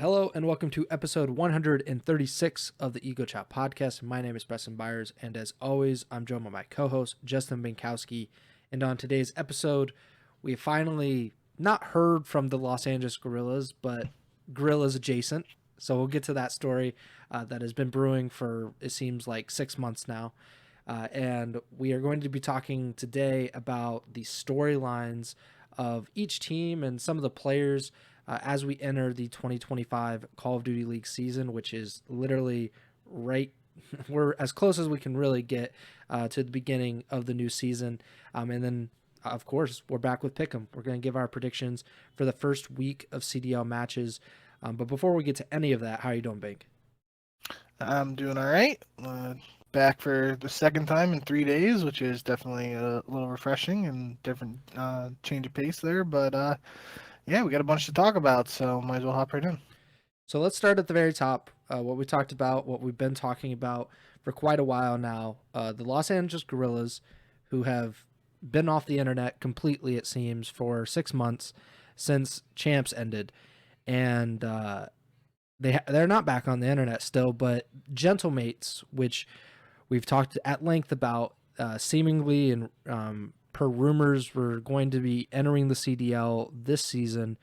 Hello and welcome to episode 136 of the Ego Chall Podcast. My name is Preston Byers, and as always, I'm joined by my co-host, Justin Binkowski. And on today's episode, we finally not heard from the Los Angeles Guerrillas, but Guerrillas adjacent. So we'll get to that story that has been brewing for, it seems like, 6 months now. And we are going to be talking today about the storylines of each team and some of the players as we enter the 2025 Call of Duty League season, which is literally right. We're as close as we can really get to the beginning of the new season. And then, of course, we're back with Pick'em. We're going to give our predictions for the first week of CDL matches. But before we get to any of that, how are you doing, Bink? I'm doing all right. Back for the second time in 3 days, which is definitely a little refreshing and different change of pace there. But yeah, we got a bunch to talk about, so might as well hop right in. So let's start at the very top. What we talked about, what we've been talking about for quite a while now. The Los Angeles Guerrillas, who have been off the internet completely, it seems, for 6 months since Champs ended. And they're not back on the internet still, but Gentlemates, which we've talked at length about, seemingly and per rumors, were going to be entering the CDL this season.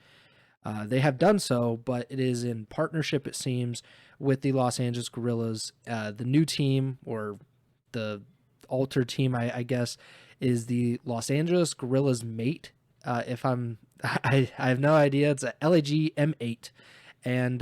They have done so, but it is in partnership, it seems, with the Los Angeles Guerrillas. The new team, or the altered team, I guess, is the Los Angeles Guerrillas Mate. I have no idea. It's a LAG M8. And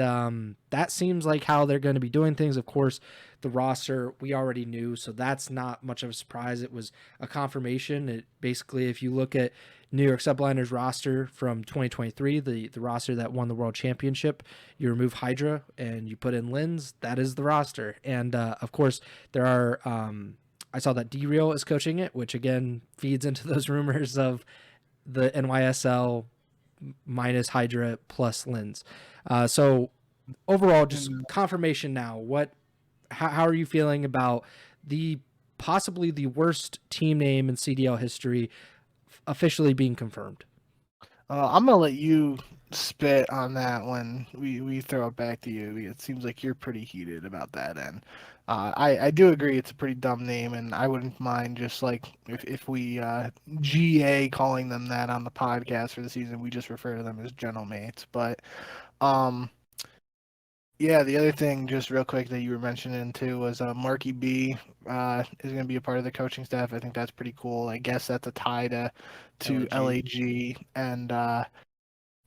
that seems like how they're going to be doing things. Of course, the roster we already knew, so that's not much of a surprise. It was a confirmation. It basically, if you look at New York Subliners roster from 2023, the roster that won the World Championship, you remove Hydra and you put in Lins, that is the roster. And of course, there are, I saw that D-Real is coaching it, which again feeds into those rumors of the NYSL minus Hydra plus Lins. So overall, just confirmation now. How are you feeling about the possibly the worst team name in CDL history officially being confirmed? I'm gonna let you spit on that when we throw it back to you. It seems like you're pretty heated about that, and I do agree it's a pretty dumb name, and I wouldn't mind just like if we GA calling them that on the podcast for the season. We just refer to them as Gentlemates, but um. Yeah, the other thing, just real quick, that you were mentioning too was Marky B is going to be a part of the coaching staff. I think that's pretty cool. I guess that's a tie to LAG, and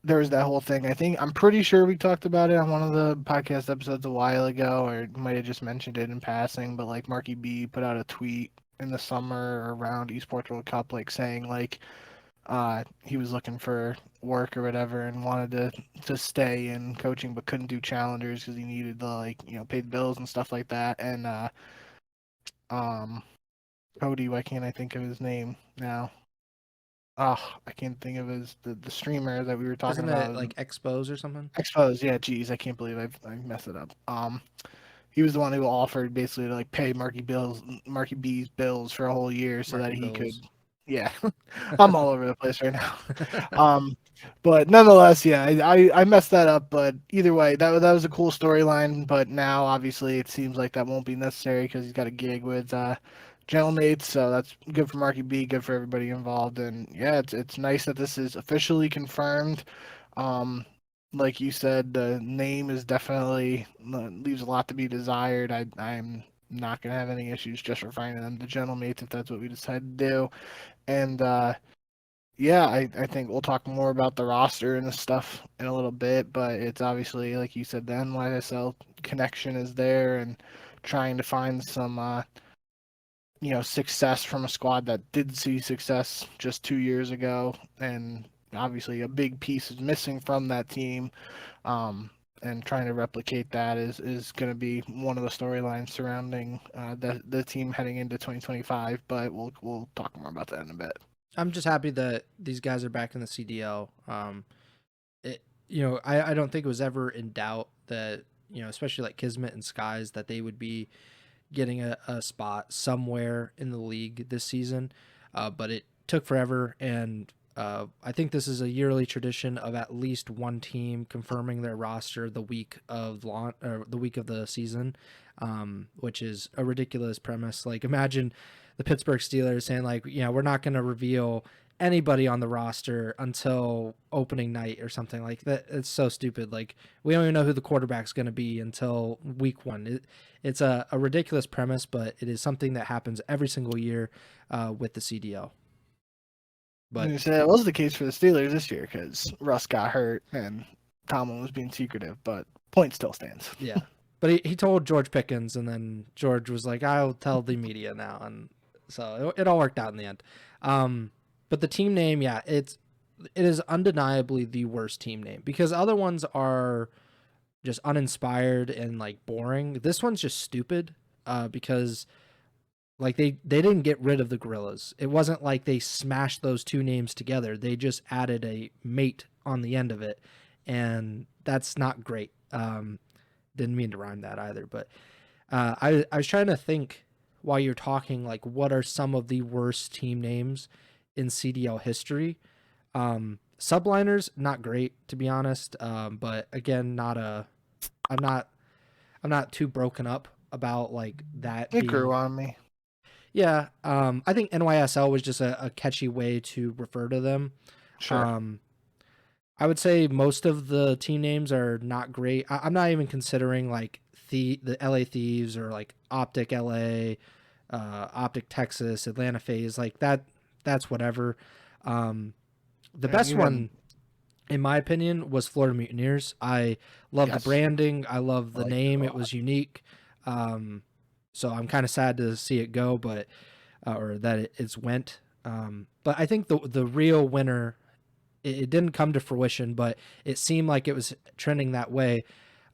there was that whole thing. I'm pretty sure we talked about it on one of the podcast episodes a while ago, or might have just mentioned it in passing. But like Marky B put out a tweet in the summer around Esports World Cup, like saying like he was looking for work or whatever and wanted to stay in coaching but couldn't do challengers because he needed to pay the bills and stuff like that. And um Cody, why can't I think of his name now? Oh, I can't think of the streamer that we were talking Isn't about. it like Expose or something? Expose, yeah, geez, I can't believe I messed it up. He was the one who offered basically to like pay Marky B's bills for a whole year so Marky that he could. Bills. Yeah, I'm all over the place right now. But nonetheless, yeah, I messed that up. But either way, that was a cool storyline. But now, obviously, it seems like that won't be necessary because he's got a gig with Gentlemates. So that's good for Marky B, good for everybody involved. And yeah, it's nice that this is officially confirmed. Um, like you said, the name is definitely leaves a lot to be desired. I'm not gonna have any issues just referring to them the Gentlemates if that's what we decide to do. And yeah, I think we'll talk more about the roster and the stuff in a little bit, but it's obviously, like you said, the NYSL connection is there and trying to find some, success from a squad that did see success just 2 years ago. And obviously, a big piece is missing from that team. And trying to replicate that is going to be one of the storylines surrounding the team heading into 2025. But we'll talk more about that in a bit. I'm just happy that these guys are back in the CDL. I don't think it was ever in doubt that, especially like Kismet and Skies, that they would be getting a spot somewhere in the league this season. But it took forever. And I think this is a yearly tradition of at least one team confirming their roster the week of the week of the season, which is a ridiculous premise. Like, imagine the Pittsburgh Steelers saying, like, we're not going to reveal anybody on the roster until opening night or something like that. It's so stupid. Like, we don't even know who the quarterback's going to be until week one. It's a ridiculous premise, but it is something that happens every single year with the CDL. But You say that was the case for the Steelers this year because Russ got hurt and Tomlin was being secretive, but point still stands. yeah, but he told George Pickens, and then George was like, "I'll tell the media now," and so it all worked out in the end. But the team name, yeah, it is undeniably the worst team name because other ones are just uninspired and like boring. This one's just stupid because like they didn't get rid of the Guerrillas. It wasn't like they smashed those two names together. They just added a mate on the end of it, and that's not great. Didn't mean to rhyme that either, but I was trying to think while you're talking, like, what are some of the worst team names in CDL history? Subliners, not great to be honest. But again, I'm not too broken up about like that. It grew on me. Yeah. I think NYSL was just a catchy way to refer to them. Sure. I would say most of the team names are not great. I'm not even considering like the LA Thieves or like Optic LA, Optic Texas, Atlanta Phase, like that. That's whatever. The best one, in my opinion, was Florida Mutineers. I love the branding. I love the name. It was unique. So I'm kind of sad to see it go, but or that it's went. But I think the real winner, it didn't come to fruition, but it seemed like it was trending that way.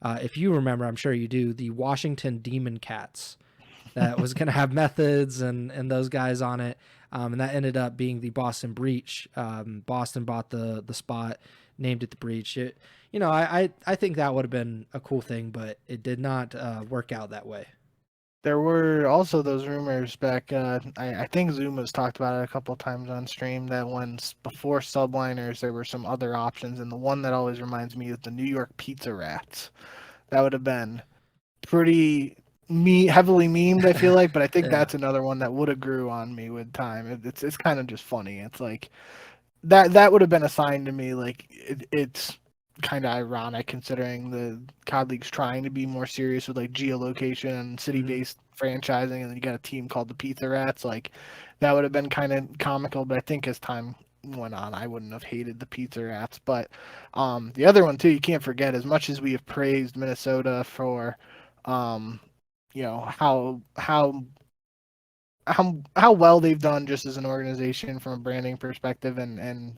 If you remember, I'm sure you do, the Washington Demon Cats that was going to have Methods and those guys on it. And that ended up being the Boston Breach. Boston bought the spot, named it the Breach. I think that would have been a cool thing, but it did not work out that way. There were also those rumors back. I think Zuma's talked about it a couple of times on stream that before Subliners, there were some other options, and the one that always reminds me is the New York Pizza Rats. That would have been pretty heavily memed, I feel like, but I think that's another one that would have grew on me with time. It's kind of just funny. It's like that would have been a sign to me. Like it's kind of ironic considering the COD League's trying to be more serious with like geolocation and city-based franchising, and then you got a team called the Pizza Rats. Like that would have been kind of comical, but I think as time went on, I wouldn't have hated the Pizza Rats. But the other one too, you can't forget, as much as we have praised Minnesota for how well they've done just as an organization from a branding perspective and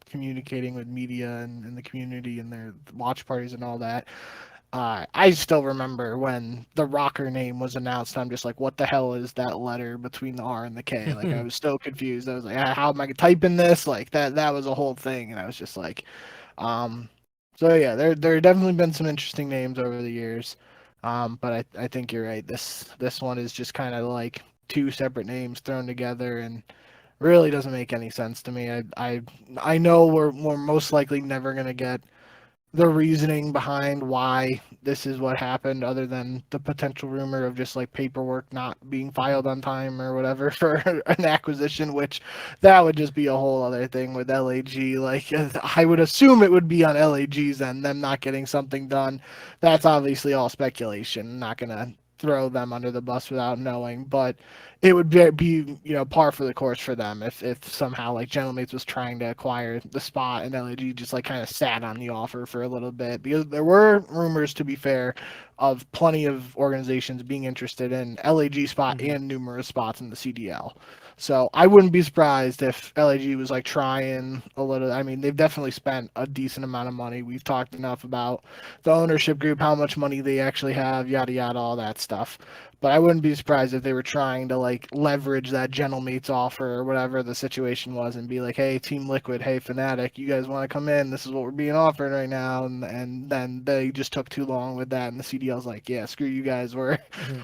communicating with media and the community and their watch parties and all that. I still remember when the rocker name was announced. I'm just like, what the hell is that letter between the R and the K? Like, I was still confused. I was like, how am I typing this? Like that was a whole thing, and I was just like, so yeah, there have definitely been some interesting names over the years, but I think you're right. This one is just kind of like two separate names thrown together and really doesn't make any sense to me. I know we're most likely never gonna get the reasoning behind why this is what happened, other than the potential rumor of just like paperwork not being filed on time or whatever for an acquisition, which that would just be a whole other thing with LAG. Like I would assume it would be on LAG's end, them not getting something done. That's obviously all speculation. Not gonna throw them under the bus without knowing, but it would be par for the course for them if somehow like Gentlemates was trying to acquire the spot and LAG just like kind of sat on the offer for a little bit, because there were rumors, to be fair, of plenty of organizations being interested in LAG spot and numerous spots in the CDL. So I wouldn't be surprised if LAG was like trying a little. I mean, they've definitely spent a decent amount of money. We've talked enough about the ownership group, how much money they actually have, yada yada, all that stuff. But I wouldn't be surprised if they were trying to like leverage that Gentlemates offer or whatever the situation was and be like, hey, Team Liquid, hey, Fnatic, you guys want to come in? This is what we're being offered right now. And then they just took too long with that. And the CDL's like, yeah, screw you guys. Mhm.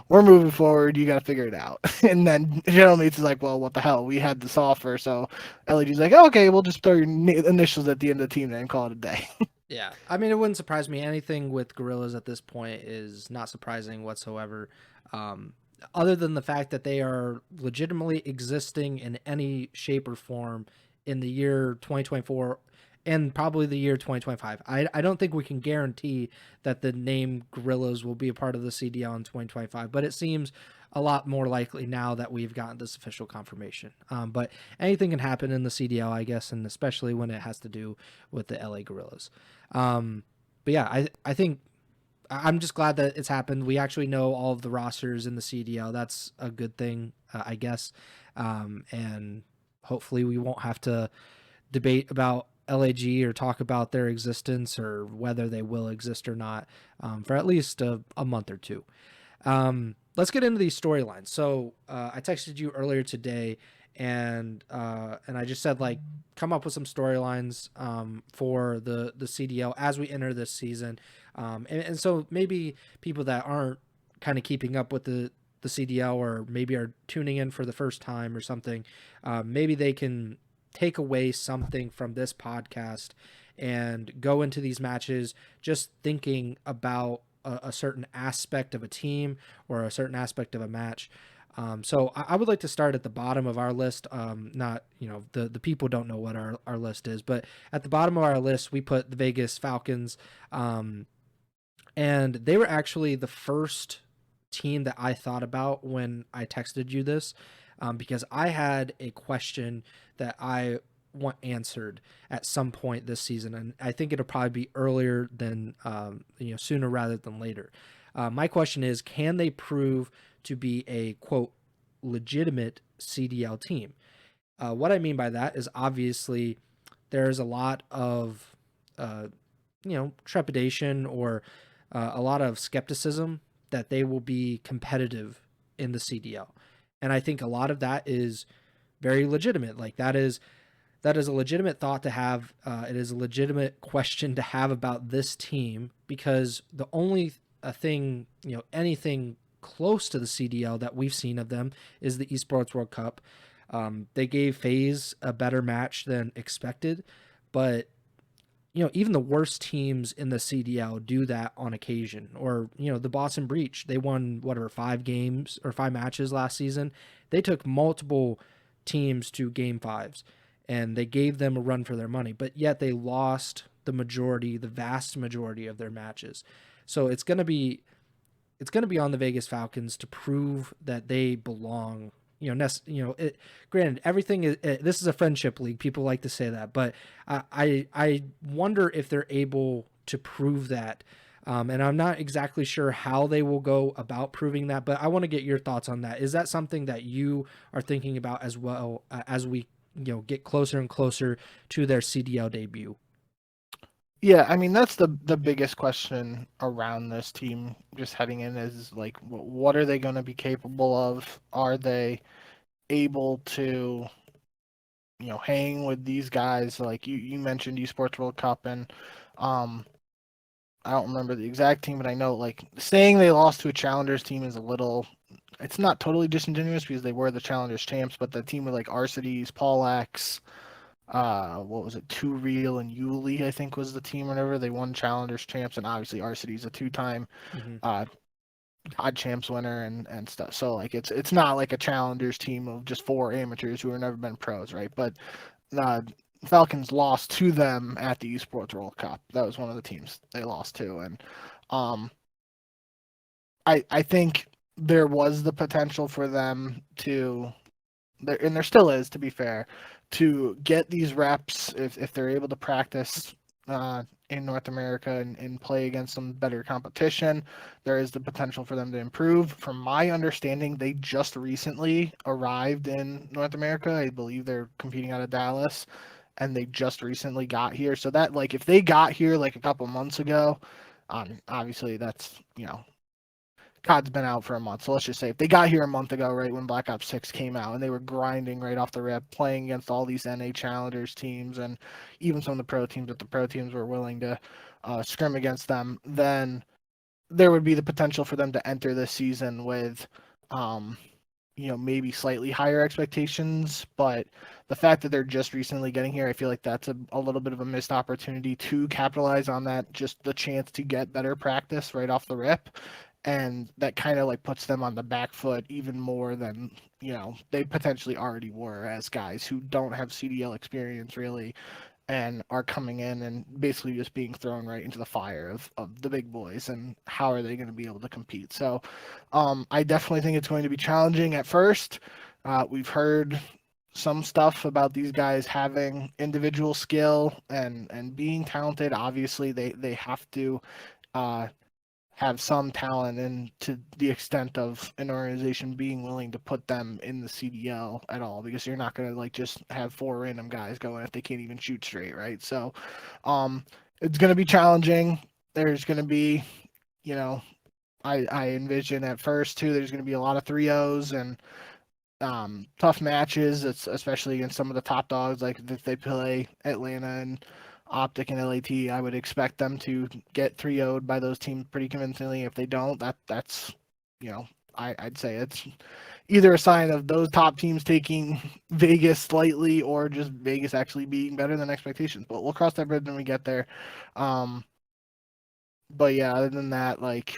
We're moving forward. You got to figure it out. And then Gentlemates is like, well, what the hell? We had this offer. So LEG's like, okay, we'll just throw your initials at the end of the team name and call it a day. Yeah, I mean, it wouldn't surprise me. Anything with Guerrillas at this point is not surprising whatsoever. Um, Other than the fact that they are legitimately existing in any shape or form in the year 2024 and probably the year 2025. I don't think we can guarantee that the name Guerrillas will be a part of the CDL in 2025, but it seems a lot more likely now that we've gotten this official confirmation. But anything can happen in the CDL, I guess, and especially when it has to do with the LA Guerrillas. But yeah, I think I'm just glad that it's happened. We actually know all of the rosters in the CDL. That's a good thing, I guess. And hopefully we won't have to debate about LAG or talk about their existence or whether they will exist or not for at least a month or two. Let's get into these storylines. So I texted you earlier today, and I just said like come up with some storylines for the CDL as we enter this season, and so maybe people that aren't kind of keeping up with the CDL or maybe are tuning in for the first time or something, maybe they can take away something from this podcast and go into these matches just thinking about a certain aspect of a team or a certain aspect of a match. So I would like to start at the bottom of our list. Not, the people don't know what our list is, but at the bottom of our list, we put the Vegas Falcons. And they were actually the first team that I thought about when I texted you this, because I had a question that I want answered at some point this season, and I think it'll probably be earlier than sooner rather than later. My question is, can they prove to be a quote legitimate CDL team? What I mean by that is obviously there's a lot of trepidation or a lot of skepticism that they will be competitive in the CDL, and I think a lot of that is very legitimate. Like that is a legitimate thought to have. It is a legitimate question to have about this team because the only thing, anything close to the CDL that we've seen of them is the Esports World Cup. They gave FaZe a better match than expected, but even the worst teams in the CDL do that on occasion. Or, the Boston Breach, they won whatever 5 matches last season. They took multiple teams to game fives and they gave them a run for their money, but yet they lost the vast majority of their matches. So it's going to be on the Vegas Falcons to prove that they belong. Granted, everything is. This is a friendship league. People like to say that, but I wonder if they're able to prove that. And I'm not exactly sure how they will go about proving that, but I want to get your thoughts on that. Is that something that you are thinking about as well as we get closer and closer to their CDL debut? Yeah, I mean that's the biggest question around this team just heading in is like what are they going to be capable of? Are they able to hang with these guys like you mentioned Esports World Cup and um I don't remember the exact team, but I know like saying they lost to a Challengers team is a little. It's not totally disingenuous because they were the Challengers champs, but the team with like Arcides, Paulax, what was it, Two Real and Yuli, I think was the team. Whenever they won Challengers champs, and obviously Arcides a two-time Mm-hmm. odd champs winner and stuff. So like it's not like a Challengers team of just 4 amateurs who have never been pros, right? But uh, Falcons lost to them at the Esports World Cup. That was one of the teams they lost to, and um, I think there was the potential for them to, and there still is, to be fair, to get these reps if they're able to practice in North America and play against some better competition. There is the potential for them to improve. From my understanding, they just recently arrived in North America. I believe they're competing out of Dallas, and they just recently got here. So that like if they got here like a couple months ago, obviously that's COD's been out for a month. So let's just say if they got here a month ago, right when Black Ops 6 came out, and they were grinding right off the rip, playing against all these NA Challengers teams and even some of the pro teams, if the pro teams were willing to scrim against them, then there would be the potential for them to enter this season with, maybe slightly higher expectations. But the fact that they're just recently getting here, I feel like that's a little bit of a missed opportunity to capitalize on that, just the chance to get better practice right off the rip. And that kind of like puts them on the back foot even more than, they potentially already were as guys who don't have CDL experience really and are coming in and basically just being thrown right into the fire of the big boys, and how are they going to be able to compete. So I definitely think it's going to be challenging at first. We've heard some stuff about these guys having individual skill and being talented. Obviously they have to uh, have some talent, and to the extent of an organization being willing to put them in the CDL at all, because you're not going to like just have 4 random guys going if they can't even shoot straight, right? So it's going to be challenging. There's going to be, I envision at first too, there's going to be a lot of 3-0s and tough matches. It's especially against some of the top dogs, like if they play Atlanta and Optic and LAT. I would expect them to get 3-0'd by those teams pretty convincingly. If they don't, that's I'd say it's either a sign of those top teams taking Vegas slightly, or just Vegas actually being better than expectations. But we'll cross that bridge when we get there. But yeah, other than that, like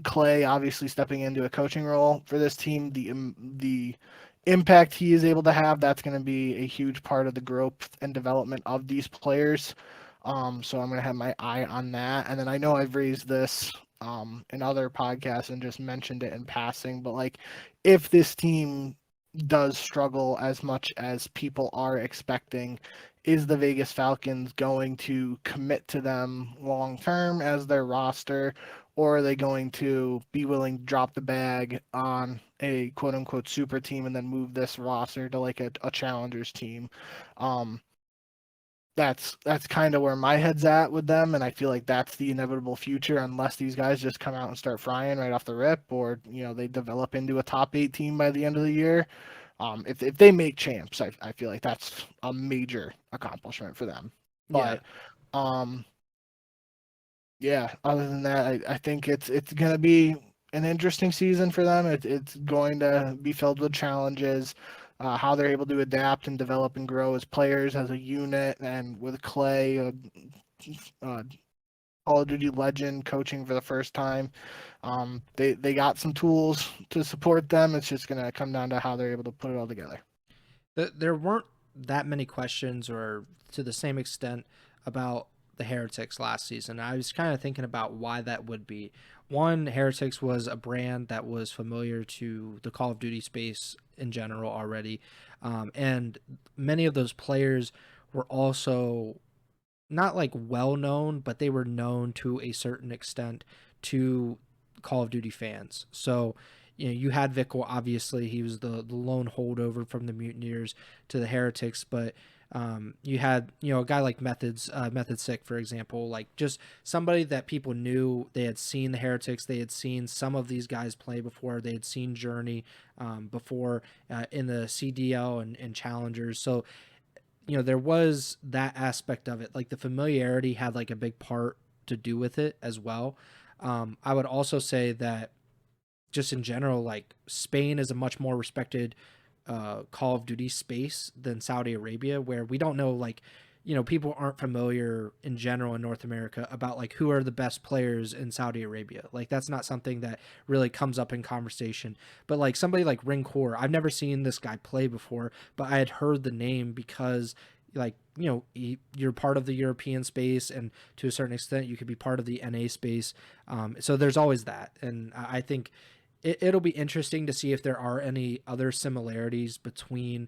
Clay obviously stepping into a coaching role for this team, the impact he is able to have, that's going to be a huge part of the growth and development of these players. So I'm going to have my eye on that. And then I know I've raised this in other podcasts and just mentioned it in passing, but like if this team does struggle as much as people are expecting, is the Vegas Falcons going to commit to them long term as their roster, or are they going to be willing to drop the bag on a quote unquote super team and then move this roster to like a challengers team? That's kind of where my head's at with them, and I feel like that's the inevitable future unless these guys just come out and start frying right off the rip, or they develop into a top 8 team by the end of the year. If they make champs, I feel like that's a major accomplishment for them. But yeah, other than that, I think it's gonna be an interesting season for them. It's going to be filled with challenges. How they're able to adapt and develop and grow as players, as a unit, and with Clay, Call of Duty legend, coaching for the first time. They got some tools to support them. It's just gonna come down to how they're able to put it all together. There weren't that many questions, or to the same extent, about the Heretics last season. I was kind of thinking about why that would be. One, Heretics was a brand that was familiar to the Call of Duty space in general already, and many of those players were also not like well known, but they were known to a certain extent to Call of Duty fans. So, you had Vickle, obviously, he was the lone holdover from the Mutineers to the Heretics, but you had, a guy like Method Sick, for example, like just somebody that people knew. They had seen the Heretics, they had seen some of these guys play before, they had seen Journey before in the CDL and Challengers. So there was that aspect of it. Like the familiarity had like a big part to do with it as well. I would also say that just in general, like Spain is a much more respected Call of Duty space than Saudi Arabia, where we don't know, like, people aren't familiar in general in North America about like who are the best players in Saudi Arabia. Like that's not something that really comes up in conversation. But like somebody like Ringcore, I've never seen this guy play before, but I had heard the name because like, you're part of the European space, and to a certain extent you could be part of the NA space. So there's always that. And I think it'll be interesting to see if there are any other similarities between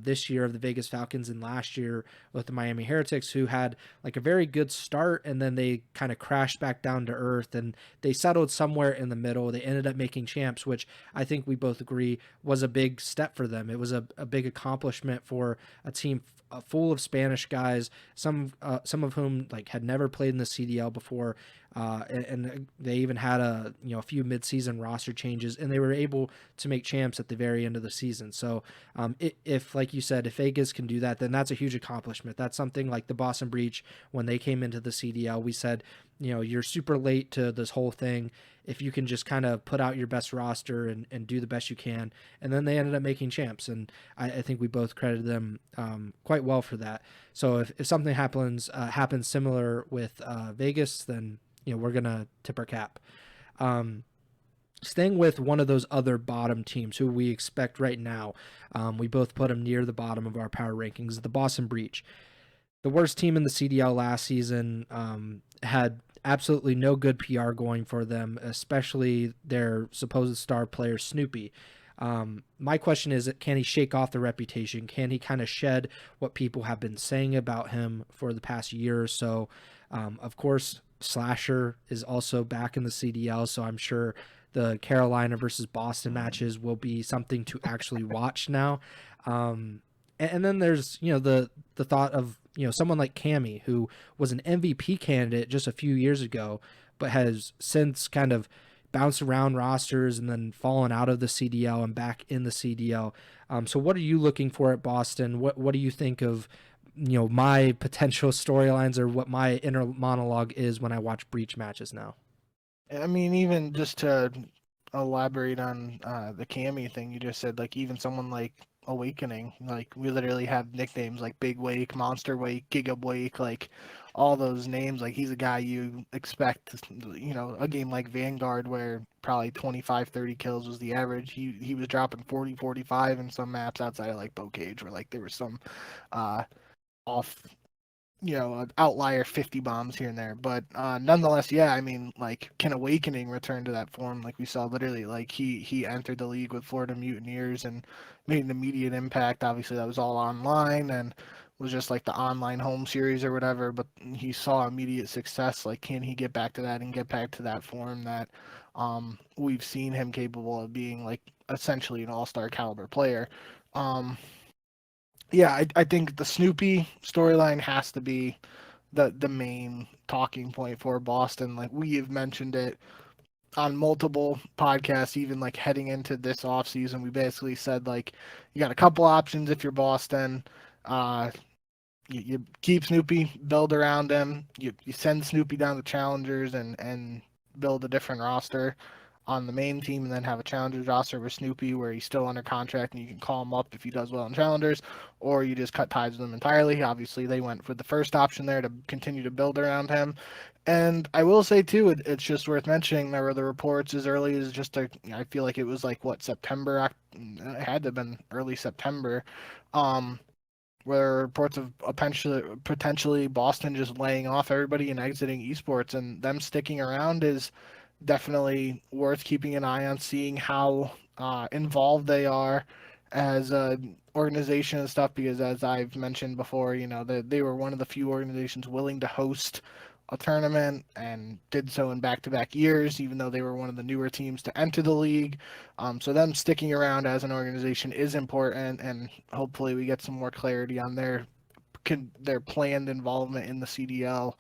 this year of the Vegas Falcons and last year with the Miami Heretics, who had like a very good start and then they kind of crashed back down to earth, and they settled somewhere in the middle. They ended up making champs, which I think we both agree was a big step for them. It was a big accomplishment for a team full of Spanish guys, some of whom like had never played in the CDL before. And they even had a few midseason roster changes, and they were able to make champs at the very end of the season. So if, like you said, if Vegas can do that, then that's a huge accomplishment. That's something like the Boston Breach when they came into the CDL. We said, you're super late to this whole thing. If you can just kind of put out your best roster and do the best you can, and then they ended up making champs, and I think we both credited them quite well for that. So if something happens similar with Vegas, then we're gonna tip our cap. Staying with one of those other bottom teams who we expect right now, we both put them near the bottom of our power rankings. The Boston Breach, the worst team in the CDL last season, had absolutely no good PR going for them, especially their supposed star player Snoopy. My question is, can he shake off the reputation? Can he kind of shed what people have been saying about him for the past year or so? Of course, Slasher is also back in the CDL, so I'm sure the Carolina versus Boston matches will be something to actually watch now. And then there's the thought of someone like Cammy, who was an MVP candidate just a few years ago, but has since kind of bounced around rosters and then fallen out of the CDL and back in the CDL. So what are you looking for at Boston? What do you think of my potential storylines, or what my inner monologue is when I watch Breach matches now? I mean, even just to elaborate on the Cammy thing you just said, like even someone like Awakening, like we literally have nicknames like Big Wake, Monster Wake, Giga Wake, like all those names. Like he's a guy you expect, a game like Vanguard where probably 25, 30 kills was the average. He was dropping 40, 45 in some maps outside of like Bow Cage where like there was some off an outlier 50 bombs here and there. But nonetheless, yeah, I mean, like, can Awakening return to that form? Like we saw literally, like he entered the league with Florida Mutineers and made an immediate impact. Obviously, that was all online and was just like the online home series or whatever, but he saw immediate success. Like, can he get back to that and get back to that form that we've seen him capable of being, like, essentially an all-star caliber player? Yeah, I think the Snoopy storyline has to be the main talking point for Boston. Like we have mentioned it on multiple podcasts, even like heading into this offseason, we basically said like you got a couple options if you're Boston. Uh, you keep Snoopy, build around him. You send Snoopy down to challengers and build a different roster on the main team, and then have a challengers roster with Snoopy where he's still under contract and you can call him up if he does well in challengers, or you just cut ties with him entirely. Obviously, they went for the first option there to continue to build around him. And I will say too, it's just worth mentioning there were the reports as early as I feel like it was like what, September. It had to have been early September. Where reports of potentially Boston just laying off everybody and exiting esports, and them sticking around is definitely worth keeping an eye on, seeing how involved they are as an organization and stuff. Because as I've mentioned before, they were one of the few organizations willing to host a tournament and did so in back-to-back years, even though they were one of the newer teams to enter the league. So them sticking around as an organization is important, and hopefully we get some more clarity on their planned involvement in the CDL,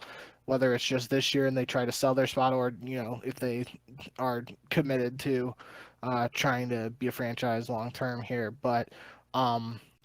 whether it's just this year and they try to sell their spot, or if they are committed to trying to be a franchise long term here. But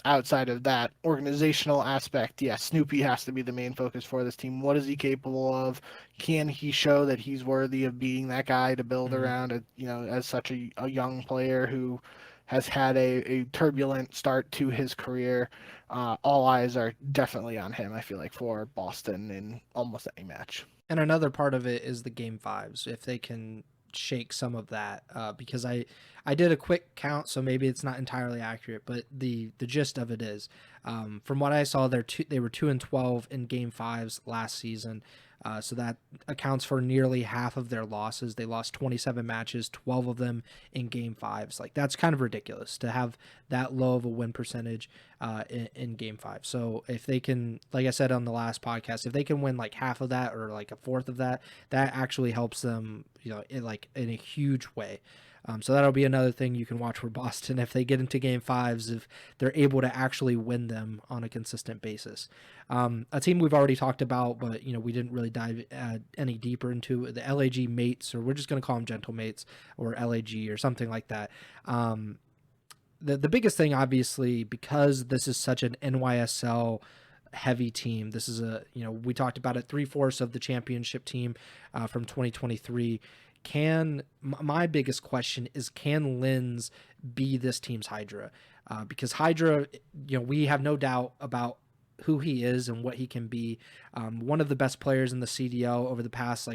outside of that organizational aspect, yeah, Snoopy has to be the main focus for this team. What is he capable of? Can he show that he's worthy of being that guy to build around, as such a young player who has had a turbulent start to his career? All eyes are definitely on him, I feel like, for Boston in almost any match. And another part of it is the game fives, if they can shake some of that, because I did a quick count, so maybe it's not entirely accurate, but the gist of it is, from what I saw, they were 2-12 in game fives last season. So that accounts for nearly half of their losses. They lost 27 matches, 12 of them in game fives. Like, that's kind of ridiculous to have that low of a win percentage in game five. So if they can, like I said on the last podcast, if they can win like half of that or like a fourth of that, that actually helps them, in a huge way. So that'll be another thing you can watch for Boston if they get into game fives, if they're able to actually win them on a consistent basis. A team we've already talked about, but we didn't really dive any deeper into the LAG mates, or we're just going to call them Gentlemates or LAG or something like that. The biggest thing, obviously, because this is such an NYSL heavy team. This is we talked about it, 3/4 of the championship team from 2023. My biggest question is, can Lens be this team's Hydra? Because Hydra, we have no doubt about who he is and what he can be. One of the best players in the CDL over the past,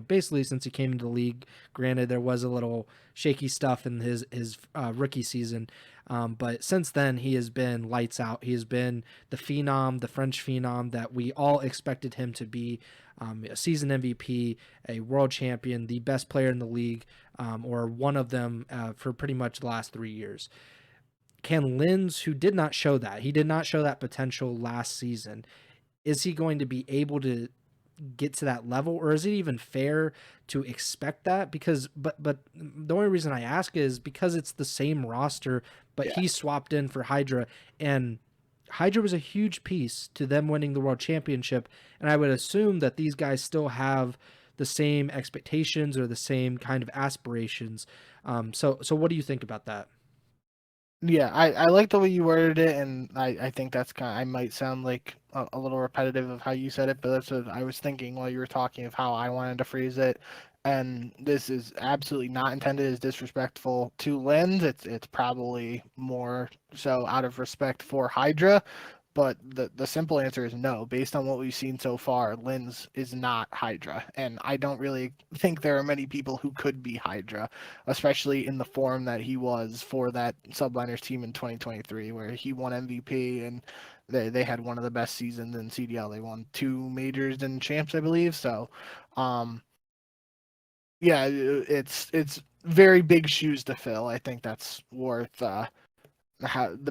basically since he came into the league. Granted, there was a little shaky stuff in his rookie season, but since then he has been lights out. He has been the phenom, the French phenom that we all expected him to be. A season MVP, a world champion, the best player in the league, or one of them for pretty much the last 3 years. Can Lens, who did not show that, he did not show that potential last season, is he going to be able to get to that level, or is it even fair to expect that? Because but the only reason I ask is because it's the same roster, but Yeah. he swapped in for Hydra, and Hydra was a huge piece to them winning the world championship, and I would assume that these guys still have the same expectations or the same kind of aspirations. So what do you think about that? Yeah, I like the way you worded it, and I think that's I might sound like a little repetitive of how you said it, but that's what I was thinking while you were talking of how I wanted to phrase it. And this is absolutely not intended as disrespectful to Lens. It's probably more so out of respect for Hydra. But the simple answer is no. Based on what we've seen so far, Lens is not Hydra. And I don't really think there are many people who could be Hydra, especially in the form that he was for that Subliners team in 2023, where he won MVP and they had one of the best seasons in CDL. They won 2 majors and champs, I believe. So, um, yeah, it's very big shoes to fill. I think that's worth the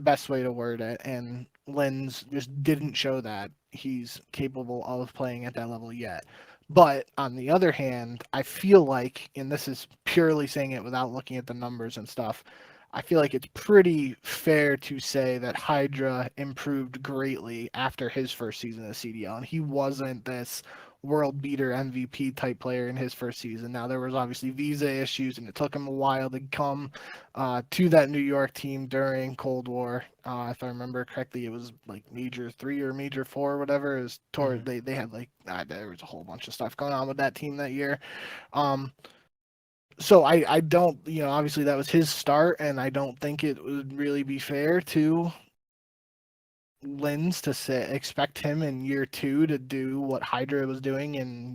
best way to word it. And Lens just didn't show that he's capable of playing at that level yet. But on the other hand, I feel like, and this is purely saying it without looking at the numbers and stuff, I feel like it's pretty fair to say that Hydra improved greatly after his first season of CDL, and he wasn't this world beater MVP type player in his first season. Now there was obviously visa issues, and it took him a while to come to that New York team during Cold War. If I remember correctly, it was like Major 3 or Major 4 or whatever. It was toward they had like there was a whole bunch of stuff going on with that team that year. Um, so I don't, obviously that was his start, and I don't think it would really be fair to Lens to say expect him in year 2 to do what Hydra was doing in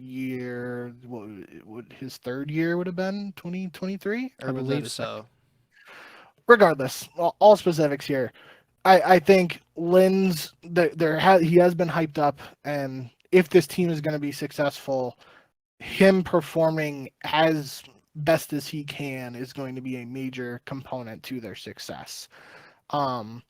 what would his third year would have been 2023, I or was that believe his second? so. Regardless, all specifics here. I think Lens he has been hyped up, and if this team is going to be successful, him performing as best as he can is going to be a major component to their success. Um,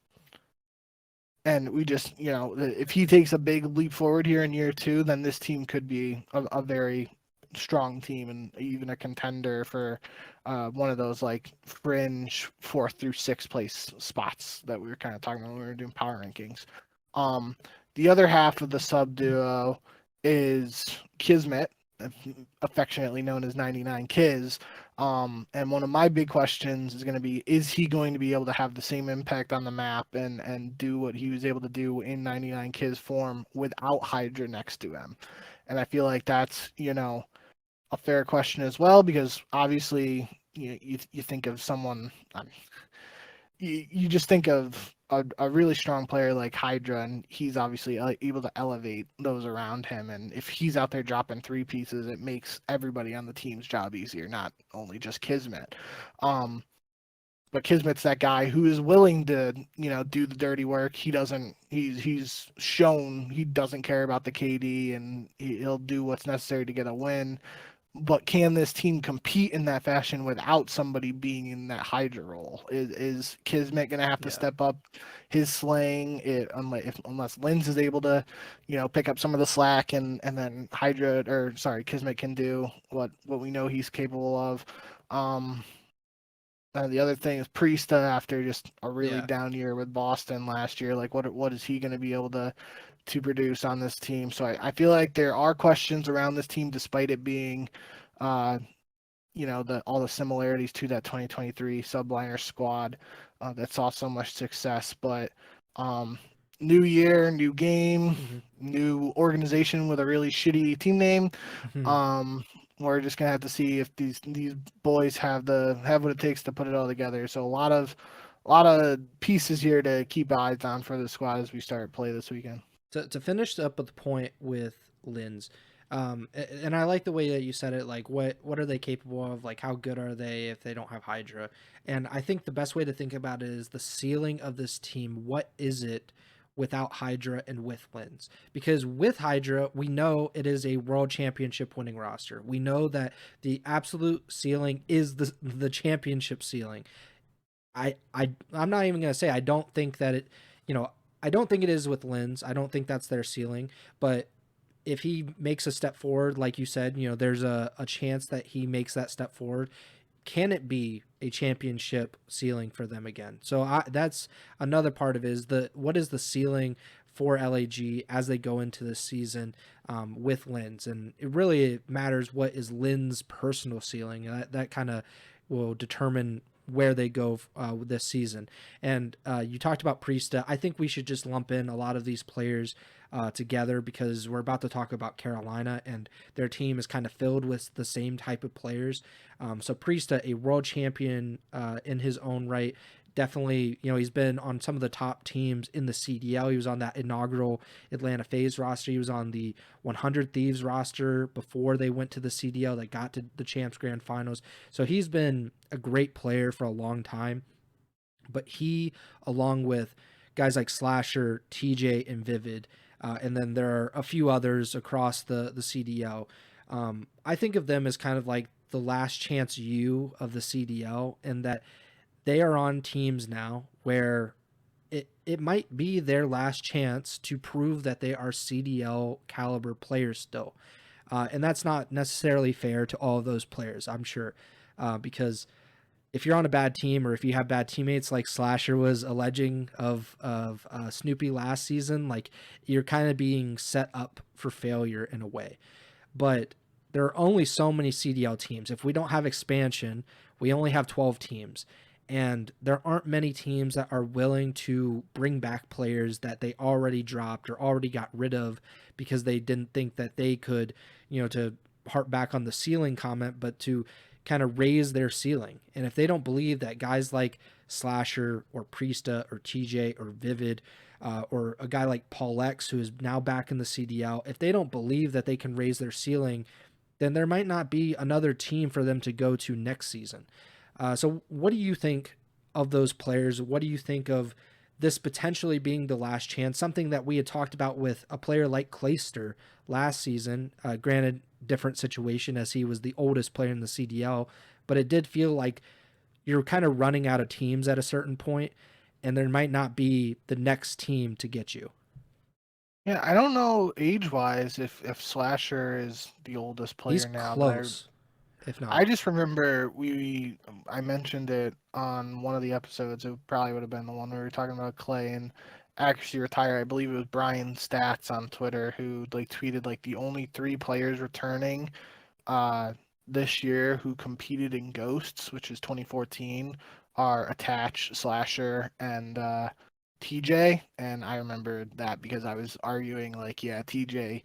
and we just, if he takes a big leap forward here in year 2, then this team could be a very strong team and even a contender for one of those like fringe 4th through 6th place spots that we were kind of talking about when we were doing power rankings. Um, the other half of the sub duo is Kismet, affectionately known as 99 Kiz. And one of my big questions is going to be, is he going to be able to have the same impact on the map and do what he was able to do in 99 Kiz form without Hydra next to him? And I feel like that's, a fair question as well, because obviously you think of someone, you just think of a really strong player like Hydra, and he's obviously able to elevate those around him. And if he's out there dropping 3 pieces, it makes everybody on the team's job easier, not only just Kismet. But Kismet's that guy who is willing to, do the dirty work. He doesn't. He's shown he doesn't care about the KD, and he'll do what's necessary to get a win. But can this team compete in that fashion without somebody being in that Hydra role? Is Kismet going to have to Yeah. step up his slaying unless Lens is able to, pick up some of the slack, and then Kismet can do what we know he's capable of. Um, The other thing is Priesta after just a really Yeah. down year with Boston last year. Like, what is he going to be able to produce on this team? So I feel like there are questions around this team, despite it being, uh, the all the similarities to that 2023 subliner squad that saw so much success. But um, new year, new game, Hmm. new organization with a really shitty team name. Hmm. Um, we're just gonna have to see if these boys have what it takes to put it all together. So a lot of pieces here to keep eyes on for the squad as we start play this weekend. To finish up at the point with Linz, and I like the way that you said it. Like, what are they capable of? Like, how good are they if they don't have Hydra? And I think the best way to think about it is the ceiling of this team. What is it without Hydra and with Linz? Because with Hydra, we know it is a world championship winning roster. We know that the absolute ceiling is the championship ceiling. I'm not even gonna say I don't think that it, you know, I don't think it is with Linz. I don't think that's their ceiling. But if he makes a step forward, like you said, there's a chance that he makes that step forward. Can it be a championship ceiling for them again? So that's another part of it is what is the ceiling for LAG as they go into this season with Linz, and it really matters what is Lin's personal ceiling. That kind of will determine where they go this season. And you talked about Priesta. I think we should just lump in a lot of these players together because we're about to talk about Carolina and their team is kind of filled with the same type of players. So Priesta, a world champion in his own right, definitely, he's been on some of the top teams in the CDL. He was on that inaugural Atlanta FaZe roster. He was on the 100 Thieves roster before they went to the CDL that got to the Champs Grand Finals. So he's been a great player for a long time. But he, along with guys like Slasher, TJ, and Vivid, and then there are a few others across the CDL. I think of them as kind of like the last chance you of the CDL, and that they are on teams now where it might be their last chance to prove that they are CDL caliber players still. And that's not necessarily fair to all of those players, I'm sure, because if you're on a bad team or if you have bad teammates like Slasher was alleging of Snoopy last season, like you're kind of being set up for failure in a way. But there are only so many CDL teams. If we don't have expansion, we only have 12 teams. And there aren't many teams that are willing to bring back players that they already dropped or already got rid of because they didn't think that they could, to harp back on the ceiling comment, but to kind of raise their ceiling. And if they don't believe that guys like Slasher or Priesta or TJ or Vivid or a guy like Paul X, who is now back in the CDL, if they don't believe that they can raise their ceiling, then there might not be another team for them to go to next season. So what do you think of those players? What do you think of this potentially being the last chance? Something that we had talked about with a player like Clayster last season, granted, different situation as he was the oldest player in the CDL, but it did feel like you're kind of running out of teams at a certain point, and there might not be the next team to get you. Yeah, I don't know age-wise if Slasher is the oldest He's player now, but close, if I not. just remember I mentioned it on one of the episodes. It probably would have been the one where we were talking about Clay and accuracy retire. I believe it was Brian Stats on Twitter who like tweeted like the only three players returning uh, this year who competed in Ghosts, which is 2014, are Attach, Slasher, and TJ. And I remember that because I was arguing like, yeah, TJ.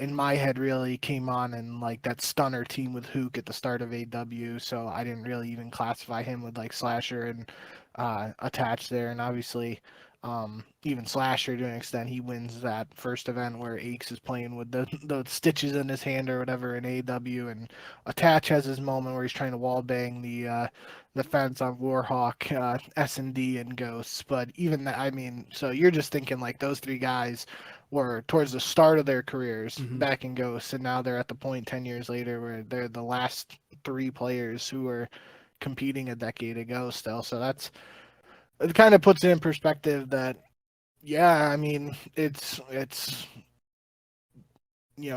In my head, really came on and like that stunner team with Hook at the start of AW, so I didn't really even classify him with like Slasher and Attach there, and obviously even Slasher to an extent, he wins that first event where Aches is playing with the stitches in his hand or whatever in AW, and Attach has his moment where he's trying to wall bang the fence on Warhawk, S&D, and Ghosts. But even that, I mean, so you're just thinking like those three guys were towards the start of their careers Mm-hmm. back in Ghosts, and now they're at the point 10 years later where they're the last three players who were competing a decade ago still. So it kind of puts it in perspective that yeah, I mean it's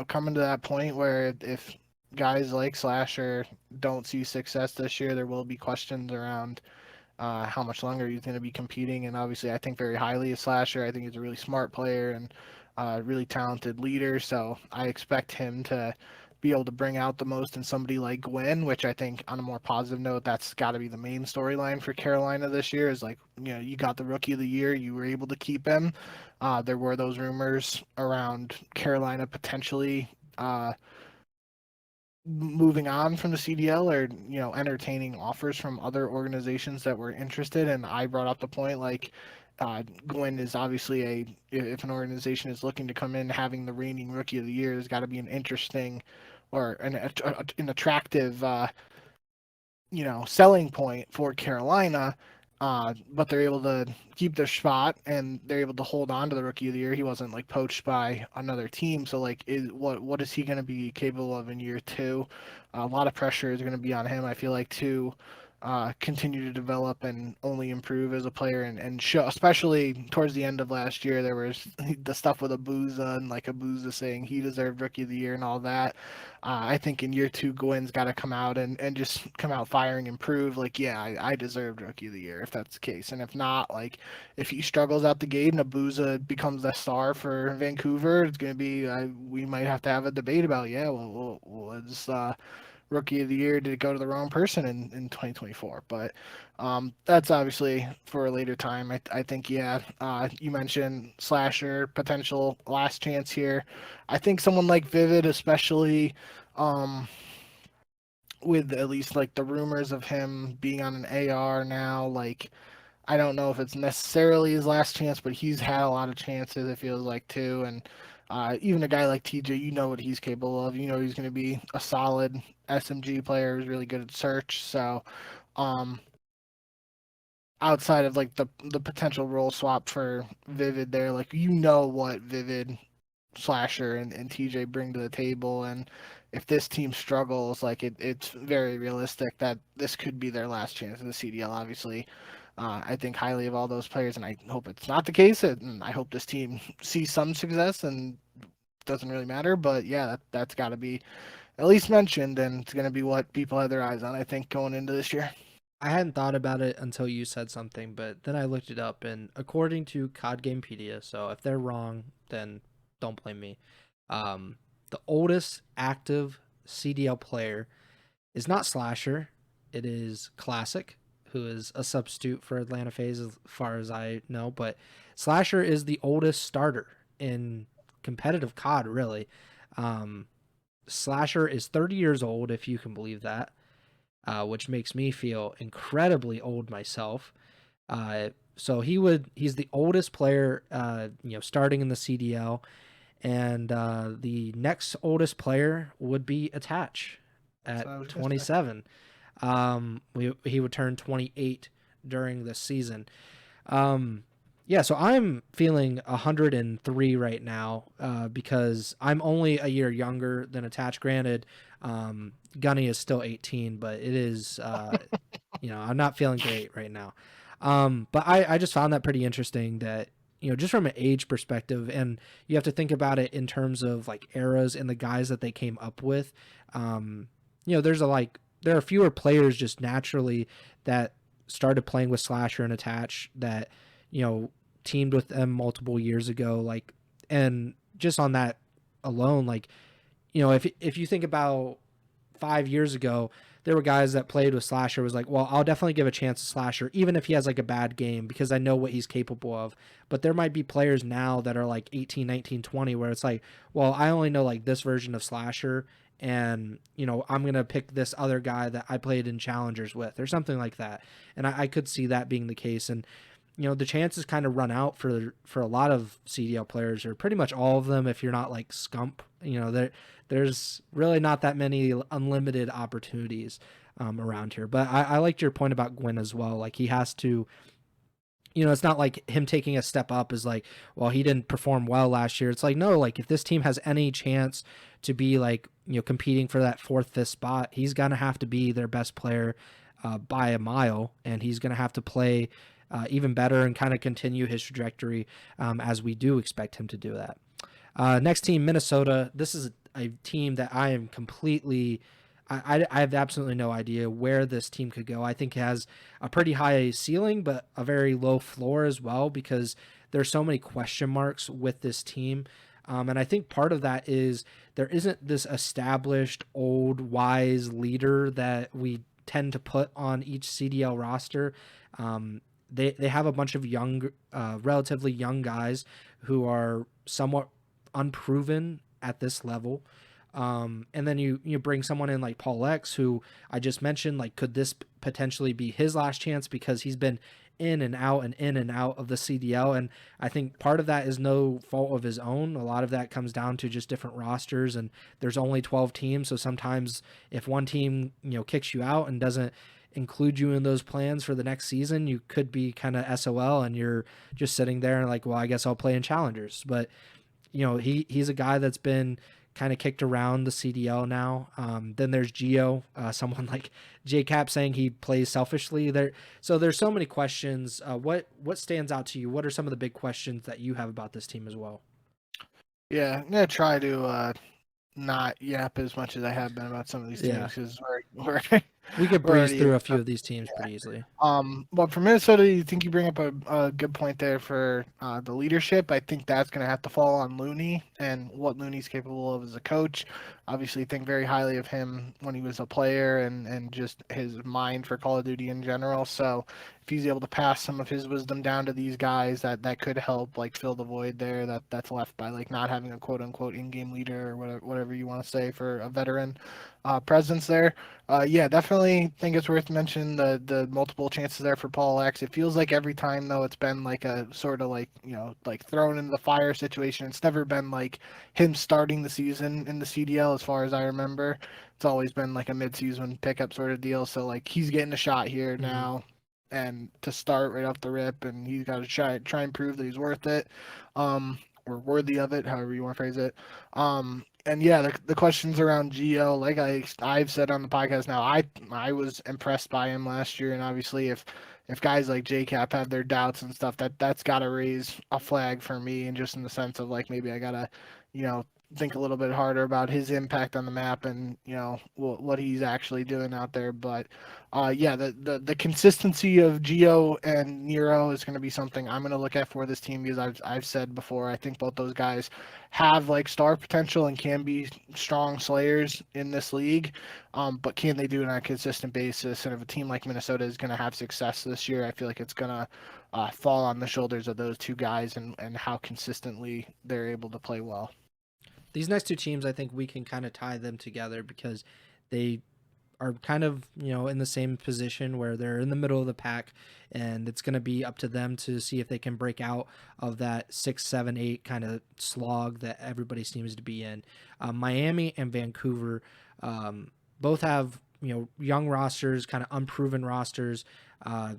coming to that point where if guys like Slasher don't see success this year, there will be questions around how much longer he's going to be competing. And obviously, I think very highly of Slasher. I think he's a really smart player and really talented leader. So I expect him to be able to bring out the most in somebody like Gwen, which I think, on a more positive note, that's got to be the main storyline for Carolina this year. Is like, you got the rookie of the year, you were able to keep him. There were those rumors around Carolina potentially moving on from the CDL, or entertaining offers from other organizations that were interested. And I brought up the point, like, Gwen is obviously if an organization is looking to come in, having the reigning rookie of the year has got to be an interesting or an attractive selling point for Carolina. But they're able to keep their spot and they're able to hold on to the rookie of the year. He wasn't like poached by another team. So like, what is he going to be capable of in year two? A lot of pressure is going to be on him, I feel like, to continue to develop and only improve as a player, and show, especially towards the end of last year, there was the stuff with Abuza and like Abuza saying he deserved rookie of the year and all that. I think in year two, Gwen's got to come out and just come out firing and prove, like, yeah, I deserved rookie of the year if that's the case. And if not, like, if he struggles out the gate and Abuza becomes the star for Vancouver, it's going to be, we might have to have a debate about, yeah, well it's rookie of the year, did it go to the wrong person in 2024? But that's obviously for a later time. I think, yeah, you mentioned Slasher, potential last chance here. I think someone like Vivid, especially um, with at least like the rumors of him being on an AR now, like, I don't know if it's necessarily his last chance, but he's had a lot of chances, it feels like, too. And even a guy like TJ, you know what he's capable of. You know he's going to be a solid SMG player who's really good at search. So, um, outside of like the potential role swap for Vivid there, like, what Vivid, Slasher, and TJ bring to the table. And if this team struggles, like, it's very realistic that this could be their last chance in the CDL. Obviously, I think highly of all those players, and I hope it's not the case. And I hope this team sees some success and doesn't really matter. But yeah, that's got to be at least mentioned, and it's going to be what people have their eyes on, I think, going into this year. I hadn't thought about it until you said something, but then I looked it up, and according to COD Gamepedia, so if they're wrong, then don't blame me. Um, the oldest active CDL player is not Slasher, it is Classic, who is a substitute for Atlanta FaZe as far as I know, but Slasher is the oldest starter in competitive COD, really. Um, Slasher is 30 years old, if you can believe that, which makes me feel incredibly old myself. So he's the oldest player, starting in the CDL, and the next oldest player would be Attach at So 27. He would turn 28 during this season. Yeah, so I'm feeling 103 right now, because I'm only a year younger than Attach. Granted, Gunny is still 18, but it is, I'm not feeling great right now. But I just found that pretty interesting that, just from an age perspective, and you have to think about it in terms of like eras and the guys that they came up with. There are fewer players just naturally that started playing with Slasher and Attach that, teamed with them multiple years ago. Like, and just on that alone, like, if you think about 5 years ago, there were guys that played with Slasher was like, well, I'll definitely give a chance to Slasher, even if he has like a bad game, because I know what he's capable of. But there might be players now that are like 18, 19, 20, where it's like, well, I only know like this version of Slasher, and I'm gonna pick this other guy that I played in challengers with or something like that. And I could see that being the case. And the chances kind of run out for a lot of CDL players, or pretty much all of them. If you're not like Scump, there's really not that many unlimited opportunities around here. But I liked your point about Gwen as well. Like, he has to, it's not like him taking a step up is like, well, he didn't perform well last year. It's like, no, like, if this team has any chance to be like, competing for that fourth, fifth spot, he's going to have to be their best player by a mile. And he's going to have to play even better and kind of continue his trajectory, as we do expect him to do that. Next team, Minnesota. This is a team that I am completely. I have absolutely no idea where this team could go. I think it has a pretty high ceiling, but a very low floor as well, because there's so many question marks with this team. And I think part of that is there isn't this established, old, wise leader that we tend to put on each CDL roster. They have a bunch of young, relatively young guys who are somewhat unproven at this level. And then you bring someone in like Paul X, who I just mentioned. Like, could this potentially be his last chance, because he's been in and out and in and out of the CDL? And I think part of that is no fault of his own. A lot of that comes down to just different rosters, and there's only 12 teams. So sometimes if one team, kicks you out and doesn't include you in those plans for the next season, you could be kind of SOL, and you're just sitting there and like, well, I guess I'll play in challengers. But he's a guy that's been kind of kicked around the CDL now. Then there's Gio, someone like JCap saying he plays selfishly there. So there's so many questions. What stands out to you? What are some of the big questions that you have about this team as well? Yeah, I'm gonna try to not yap as much as I have been about some of these teams, because we could we're breeze already through a few of these teams pretty easily. But for Minnesota, you think you bring up a good point there for the leadership. I think that's going to have to fall on Looney and what Looney's capable of as a coach. Obviously, think very highly of him when he was a player, and just his mind for Call of Duty in general. So if he's able to pass some of his wisdom down to these guys, that could help like fill the void there that's left by like not having a quote unquote in-game leader, or whatever you want to say for a veteran presence there. Yeah, definitely think it's worth mentioning the multiple chances there for Paul X. It feels like every time though it's been like a sort of like like thrown into the fire situation. It's never been like him starting the season in the CDL as far as I remember. It's always been like a mid-season pickup sort of deal. So like he's getting a shot here now, and to start right off the rip, and he's got to try and prove that he's worth it, or worthy of it, however you want to phrase it. And yeah, the questions around Gio, like I've said on the podcast now, I was impressed by him last year, and obviously if guys like JCap have their doubts and stuff, that's got to raise a flag for me, and just in the sense of like maybe I gotta, think a little bit harder about his impact on the map, and what he's actually doing out there. But yeah, the consistency of Gio and Nero is going to be something I'm going to look at for this team, because I've said before, I think both those guys have like star potential and can be strong slayers in this league. But can they do it on a consistent basis? And if a team like Minnesota is going to have success this year, I feel like it's going to fall on the shoulders of those two guys, and how consistently they're able to play well. These next two teams, I think we can kind of tie them together, because they are kind of, in the same position where they're in the middle of the pack, and it's going to be up to them to see if they can break out of that 6, 7, 8 kind of slog that everybody seems to be in. Miami and Vancouver both have, young rosters, kind of unproven rosters.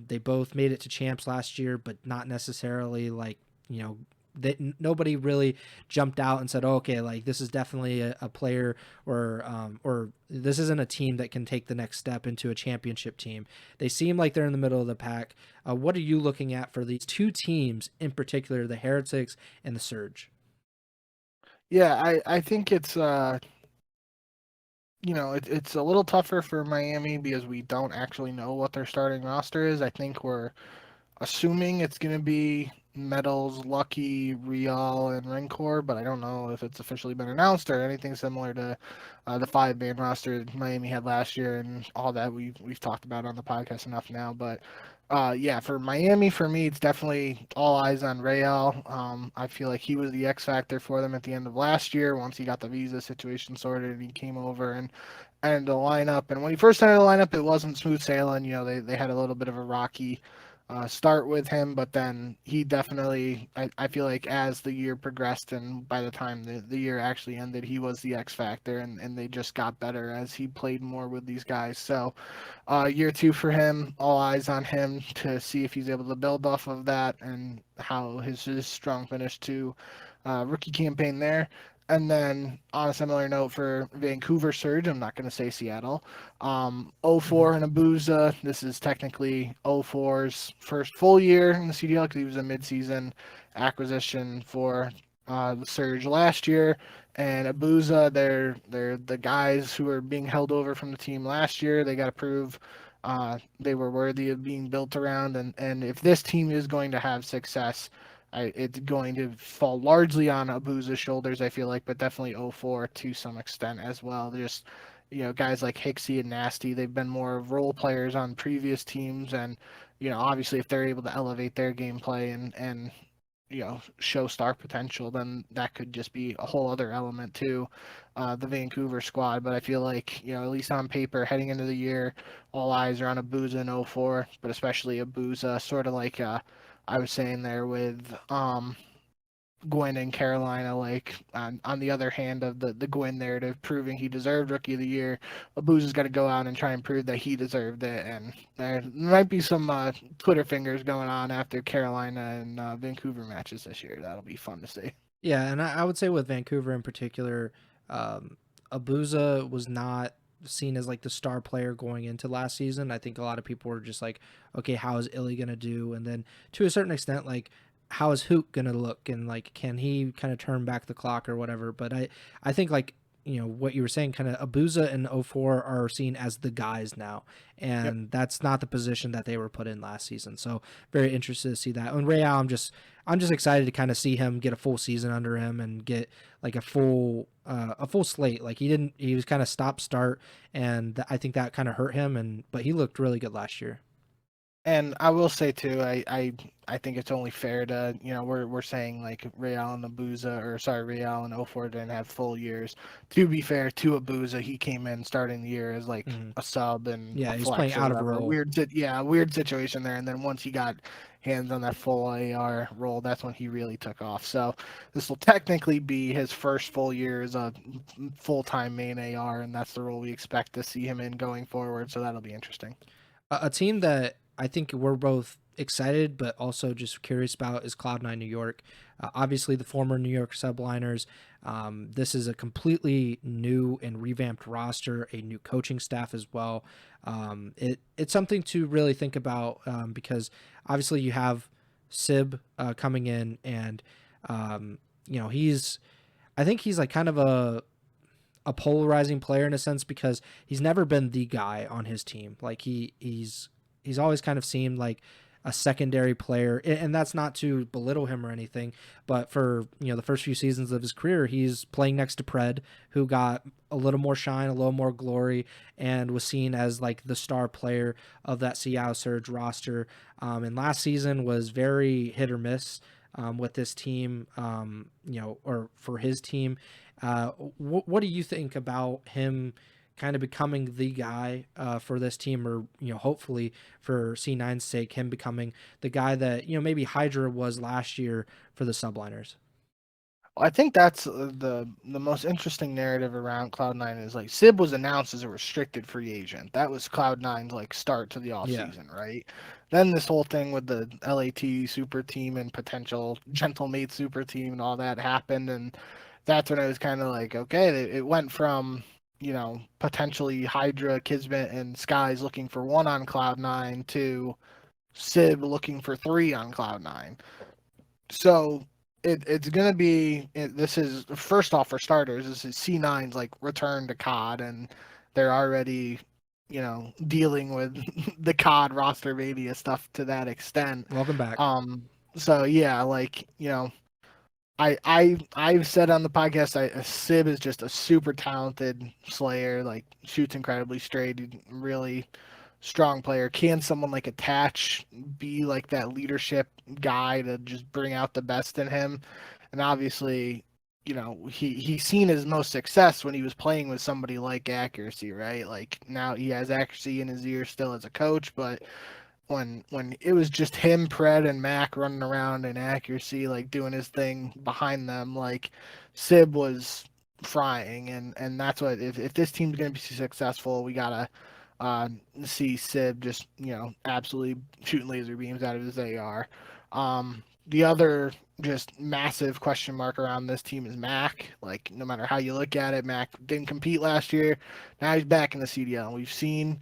They both made it to champs last year, but not necessarily like, that nobody really jumped out and said, oh, okay, like this is definitely a player, or this isn't a team that can take the next step into a championship team. They seem like they're in the middle of the pack. What are you looking at for these two teams in particular, the Heretics and the Surge? Yeah, I think it's it's a little tougher for Miami because we don't actually know what their starting roster is. I think we're assuming it's going to be Metals, Lucky, Real, and Rancor, but I don't know if it's officially been announced or anything similar to the 5-man roster Miami had last year, and all that we've talked about on the podcast enough now. But yeah, for Miami, for me, it's definitely all eyes on Real. I feel like he was the X factor for them at the end of last year once he got the visa situation sorted and he came over and the lineup. And when he first entered the lineup, it wasn't smooth sailing. They had a little bit of a rocky start with him, but then he definitely, I feel like as the year progressed and by the time the year actually ended, he was the X factor, and they just got better as he played more with these guys. So year two for him, all eyes on him to see if he's able to build off of that, and how his strong finish to rookie campaign there. And then on a similar note for Vancouver Surge, I'm not going to say Seattle. 04 and Abuza. This is technically 04's first full year in the CDL, because he was a midseason acquisition for the surge last year, and Abuza, they're the guys who are being held over from the team last year. They got to prove they were worthy of being built around, and if this team is going to have success, it's going to fall largely on Abuza's shoulders, I feel like, but definitely 04 to some extent as well. Just guys like Hicksy and Nasty, they've been more role players on previous teams, and obviously if they're able to elevate their gameplay and show star potential, then that could just be a whole other element to the Vancouver squad. But I feel like, at least on paper, heading into the year, all eyes are on Abuza in 04, but especially Abuza, sort of like I was saying there with Gwynn and Carolina, like on the other hand of the Gwynn narrative, proving he deserved Rookie of the Year, Abuza's got to go out and try and prove that he deserved it. And there might be some Twitter fingers going on after Carolina and Vancouver matches this year. That'll be fun to see. Yeah, and I would say with Vancouver in particular, Abuza was not seen as like the star player going into last season. I think a lot of people were just like, okay, how is Illy gonna do? And then to a certain extent, like, how is Hook gonna look? And like, can he kind of turn back the clock or whatever? But I think like, what you were saying, kind of Abuza and 04 are seen as the guys now, Yep. and that's not the position that they were put in last season. So very interested to see that. And Real, I'm just excited to kind of see him get a full season under him and get like a full slate. Like he was kind of stop start, and I think that kind of hurt him. But he looked really good last year. And I will say too, I think it's only fair to we're saying like Real and Abuza, or sorry, Real and 04 didn't have full years. To be fair to Abuza, he came in starting the year as like Mhm. a sub and Yeah, a he's playing flex or out of whatever. role. Weird situation there. And then once he got hands on that full AR role, that's when he really took off. So this will technically be his first full year as a full-time main AR, and that's the role we expect to see him in going forward. So that'll be interesting. A team that I think we're both excited but also just curious about is Cloud9 New York. Obviously, the former New York Subliners. This is a completely new and revamped roster, a new coaching staff as well. It's something to really think about because obviously you have Sib coming in, and he's I think he's like kind of a polarizing player in a sense because he's never been the guy on his team. Like he's always kind of seemed like a secondary player, and that's not to belittle him or anything, but for the first few seasons of his career, he's playing next to Pred, who got a little more shine, a little more glory, and was seen as like the star player of that Seattle Surge roster. And last season was very hit or miss with this team, or for his team. What do you think about him kind of becoming the guy for this team, or hopefully for C9's sake, him becoming the guy that maybe Hydra was last year for the Subliners? I think that's the most interesting narrative around Cloud9 is like Sib was announced as a restricted free agent. That was Cloud9's like start to the Yeah, offseason, right? Then this whole thing with the LAT super team and potential Gentlemates super team and all that happened, and that's when I was kind of like, okay, it went from potentially Hydra, Kismet, and Skies looking for one on Cloud9 to Sib looking for three on Cloud9. So it's gonna be this is first off for starters. This is C9's like return to COD, and they're already dealing with the COD roster mania stuff to that extent. welcome back. So yeah, like I've said on the podcast, Sib is just a super talented Slayer. Like shoots incredibly straight, really strong player. Can someone like attach be like that leadership guy to just bring out the best in him? And obviously, he's seen his most success when he was playing with somebody like Accuracy, right? Like now he has Accuracy in his ear still as a coach, but when it was just him, Pred, and Mac running around in Accuracy, like doing his thing behind them, like Sib was frying, and that's what if this team's gonna be successful, we gotta uh, see Sib just absolutely shooting laser beams out of his AR. The other just massive question mark around this team is Mac. Like no matter how you look at it, Mac didn't compete last year. Now he's back in the CDL. We've seen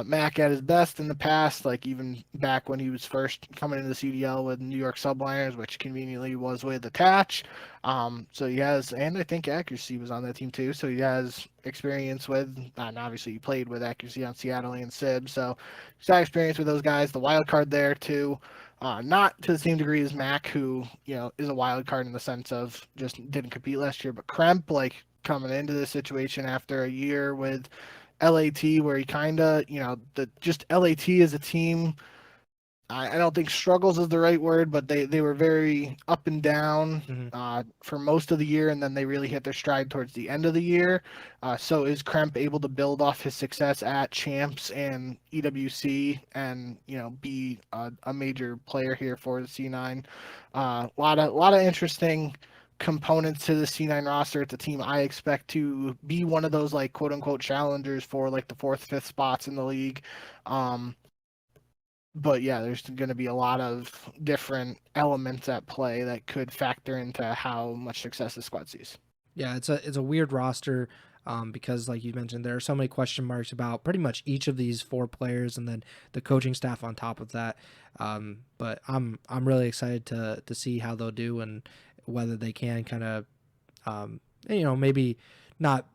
Mac at his best in the past, like even back when he was first coming into the CDL with New York Subliners, which conveniently was with Attach. So he has, and I think Accuracy was on that team too. So he has experience with, and obviously he played with Accuracy on Seattle and Sib. So he's got experience with those guys. The wild card there too. Not to the same degree as Mac, who is a wild card in the sense of just didn't compete last year, but Kremp, like coming into this situation after a year with LAT, where he kind of, the just LAT as a team, I don't think struggles is the right word, but they were very up and down Hmm. for most of the year, and then they really hit their stride towards the end of the year. So is Kremp able to build off his success at Champs and EWC and be a major player here for the C9? A lot of interesting components to the C9 roster. It's a team I expect to be one of those like quote unquote challengers for like the fourth, fifth spots in the league. Um, but yeah, there's going to be a lot of different elements at play that could factor into how much success the squad sees. Yeah, it's a weird roster, because like you mentioned, there are so many question marks about pretty much each of these four players, and then the coaching staff on top of that. But I'm really excited to see how they'll do and whether they can kind of, maybe not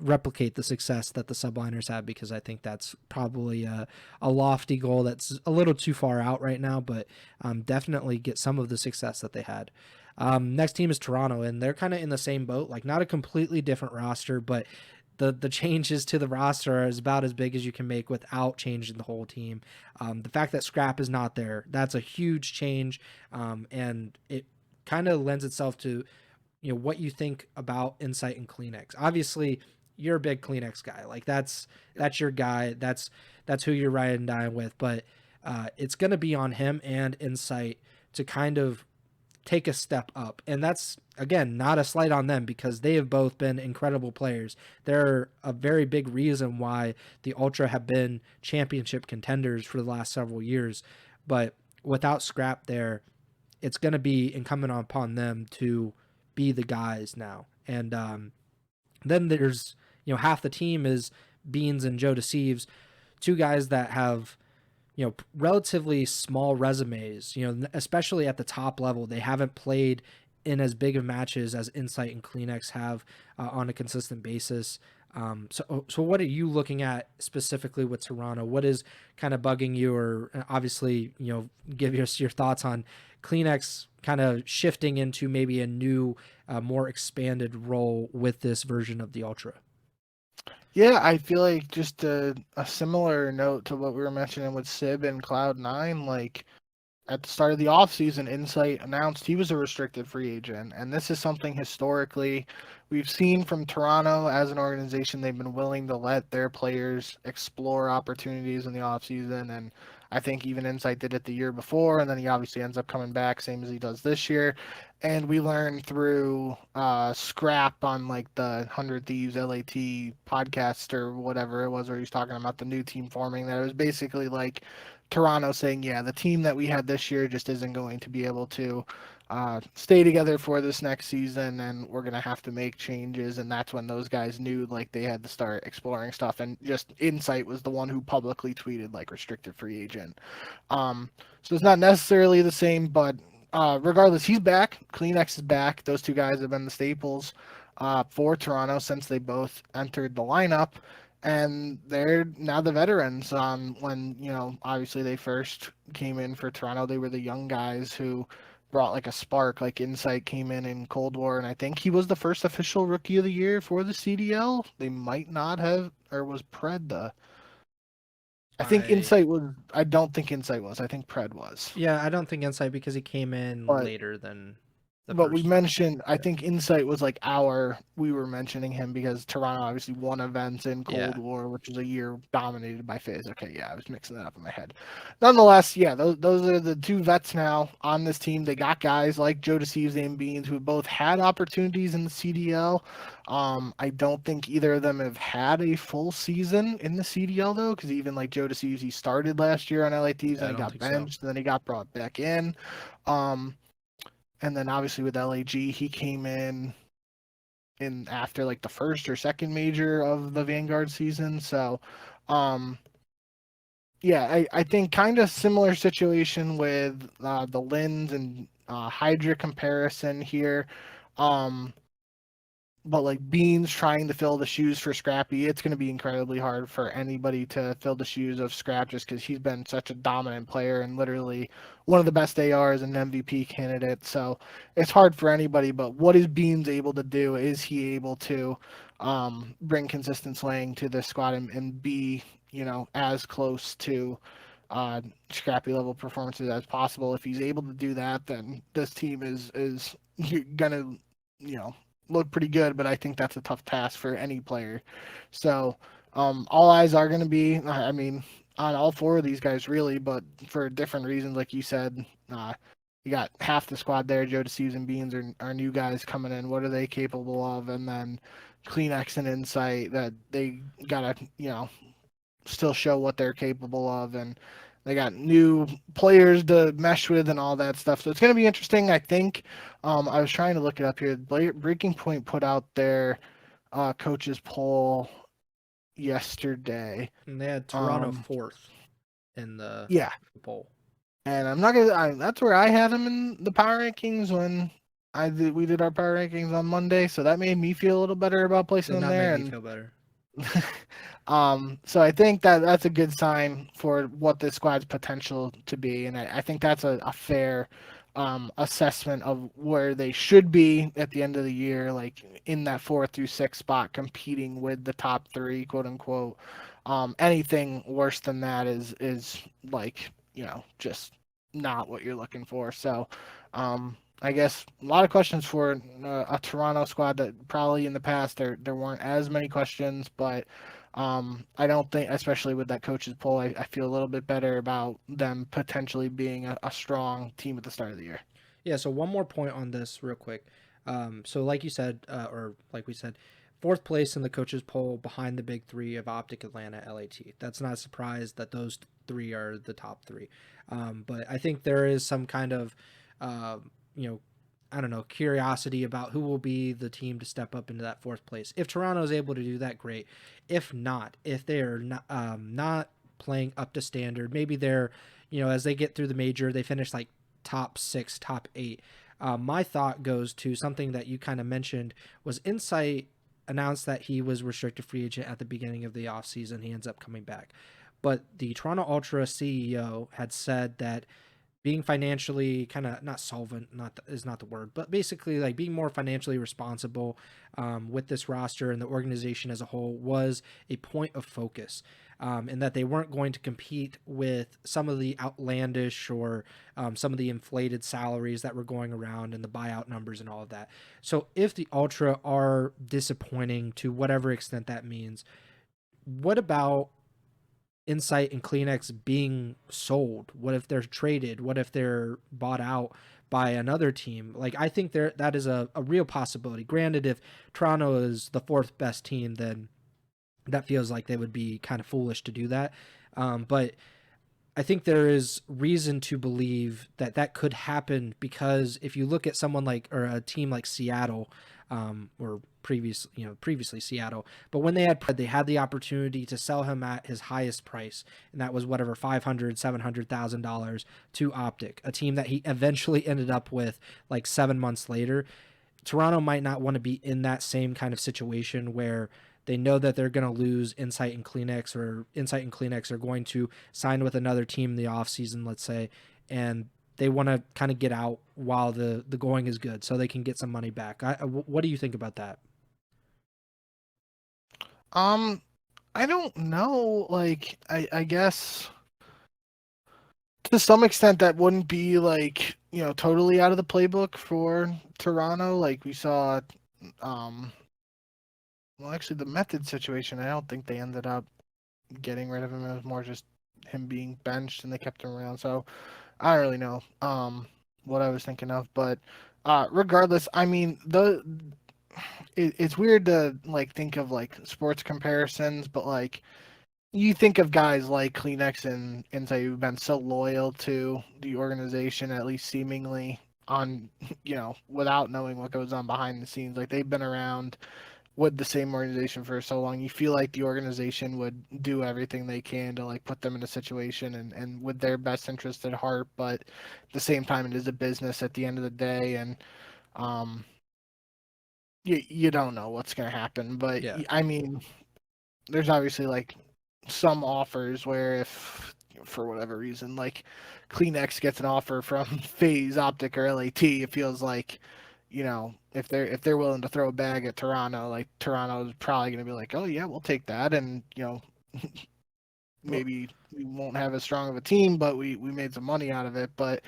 replicate the success that the subliners had, because I think that's probably a lofty goal that's a little too far out right now, but definitely get some of the success that they had. Next team is Toronto, and they're kind of in the same boat, like not a completely different roster, but the changes to the roster is about as big as you can make without changing the whole team. The fact that Scrap is not there, that's a huge change, and it kind of lends itself to what you think about Insight and Kleenex. Obviously, you're a big Kleenex guy. Like that's your guy. That's who you're riding and dying with. But it's gonna be on him and Insight to kind of take a step up. And that's again not a slight on them, because they have both been incredible players. They're a very big reason why the Ultra have been championship contenders for the last several years. But without Scrap there, it's going to be incumbent upon them to be the guys now. And then there's, half the team is Beans and Joe Deceives, two guys that have, relatively small resumes, especially at the top level. They haven't played in as big of matches as Insight and Kleenex have on a consistent basis. So what are you looking at specifically with Toronto? What is kind of bugging you, or obviously, give us your thoughts on Kleenex kind of shifting into maybe a new, more expanded role with this version of the Ultra? Yeah, I feel like just a similar note to what we were mentioning with Sib and Cloud9, like at the start of the offseason, Insight announced he was a restricted free agent. And this is something historically we've seen from Toronto as an organization. They've been willing to let their players explore opportunities in the offseason. And I think even Insight did it the year before. And then he obviously ends up coming back, same as he does this year. And we learned through Scrap on like the 100 Thieves LAT podcast or whatever it was, where he was talking about the new team forming, that it was basically like Toronto saying, yeah, the team that we had this year just isn't going to be able to stay together for this next season, and we're going to have to make changes. And that's when those guys knew like they had to start exploring stuff. And just Insight was the one who publicly tweeted like restricted free agent. So it's not necessarily the same, but regardless, he's back. Kleenex is back. Those two guys have been the staples for Toronto since they both entered the lineup, and they're now the veterans. When obviously they first came in for Toronto, they were the young guys who brought like a spark. Like Insight came in Cold War, and I think he was the first official Rookie of the Year for the CDL. They might not have, or was Pred the? I think I Insight was. I don't think Insight was. I think Pred was. Yeah, I don't think Insight, because he came in But later than the But we first. mentioned, I Yeah. think Insight was like we were mentioning him because Toronto obviously won events in Yeah. Cold War, which was a year dominated by FaZe. Okay, yeah, I was mixing that up in my head. Nonetheless, yeah, those are the two vets now on this team. They got guys like Joe Deceives and Beans who both had opportunities in the CDL. I don't think either of them have had a full season in the CDL though, because even like Joe Deceives, he started last year on LATs Yeah, and I he don't got think so. benched, and then he got brought back in. Um, and then obviously with LAG, he came in after like the first or second major of the Vanguard season. So, um, Yeah, I think kind of similar situation with the Lens and Hydra comparison here. Um, but like Beans trying to fill the shoes for Scrappy, it's going to be incredibly hard for anybody to fill the shoes of Scrap just because he's been such a dominant player and literally one of the best ARs and MVP candidate. So it's hard for anybody. But what is Beans able to do? Is he able to bring consistent slaying to this squad and be, as close to uh, Scrappy level performances as possible? If he's able to do that, then this team is gonna, you know, look pretty good, but I think that's a tough task for any player. So, all eyes are going to be, I mean, on all four of these guys, really, but for different reasons, like you said. You got half the squad there. Joe DeCeves and Beans are new guys coming in. What are they capable of? And then Kleenex and Insight that they got to, still show what they're capable of. And they got new players to mesh with and all that stuff. So it's going to be interesting, I think. I was trying to look it up here. Breaking Point put out their coaches poll yesterday. And they had Toronto fourth in the Yeah, poll. and I'm not gonna. That's where I had them in the power rankings when we did our power rankings on Monday. So that made me feel a little better about placing Did them not there. make me feel better. So I think that's a good sign for what this squad's potential to be, and I think that's a fair assessment of where they should be at the end of the year, like in that 4 through 6 spot, competing with the top three, quote unquote. Anything worse than that is like just not what you're looking for. So, I guess a lot of questions for a Toronto squad that probably in the past there weren't as many questions, but I don't think, especially with that coaches poll, I feel a little bit better about them potentially being a strong team at the start of the year. Yeah, so one more point on this real quick. So like you said, or like we said, fourth place in the coaches poll behind the big three of Optic, Atlanta, LAT. That's not a surprise that those three are the top three. But I think there is some kind of, uh, you know, I don't know, curiosity about who will be the team to step up into that fourth place. If Toronto is able to do that, great. If not, if they are not playing up to standard, maybe they're, as they get through the major, they finish like top six, top eight. My thought goes to something that you kind of mentioned was Insight announced that he was restricted free agent at the beginning of the offseason. He ends up coming back. But the Toronto Ultra CEO had said that being financially kind of not solvent, is not the word, but basically like being more financially responsible with this roster and the organization as a whole was a point of focus, and that they weren't going to compete with some of the outlandish or some of the inflated salaries that were going around and the buyout numbers and all of that. So if the Ultra are disappointing to whatever extent that means, what about Insight and Kleenex being sold? What if they're traded? What if they're bought out by another team? Like, I think that is a real possibility. Granted, if Toronto is the fourth best team, then that feels like they would be kind of foolish to do that. But I think there is reason to believe that that could happen, because if you look at someone like, or a team like Seattle, or previously Seattle, but when they had the opportunity to sell him at his highest price, and that was whatever $500,000-$700,000 to Optic, a team that he eventually ended up with like 7 months later. Toronto might not want to be in that same kind of situation where they know that they're going to lose Insight and Kleenex, or Insight and Kleenex are going to sign with another team in the offseason, let's say, and they want to kind of get out while the going is good so they can get some money back. What do you think about that? I don't know. Like, I guess to some extent that wouldn't be like, totally out of the playbook for Toronto. Like we saw, um, well, actually the method situation, I don't think they ended up getting rid of him. It was more just him being benched and they kept him around. So I don't really know what I was thinking of, but regardless, I mean it's weird to like think of like sports comparisons, but like you think of guys like Kleenex and Insight who've been so loyal to the organization, at least seemingly, on without knowing what goes on behind the scenes. Like they've been around with the same organization for so long, you feel like the organization would do everything they can to like put them in a situation and with their best interest at heart. But at the same time, it is a business at the end of the day, and um, you don't know what's gonna happen. But Yeah. I mean, there's obviously like some offers where if for whatever reason like Kleenex gets an offer from Phase Optic or LAT, it feels like if they're willing to throw a bag at Toronto, like Toronto's probably going to be like, oh yeah, we'll take that, and Well, maybe we won't have as strong of a team, but we made some money out of it. But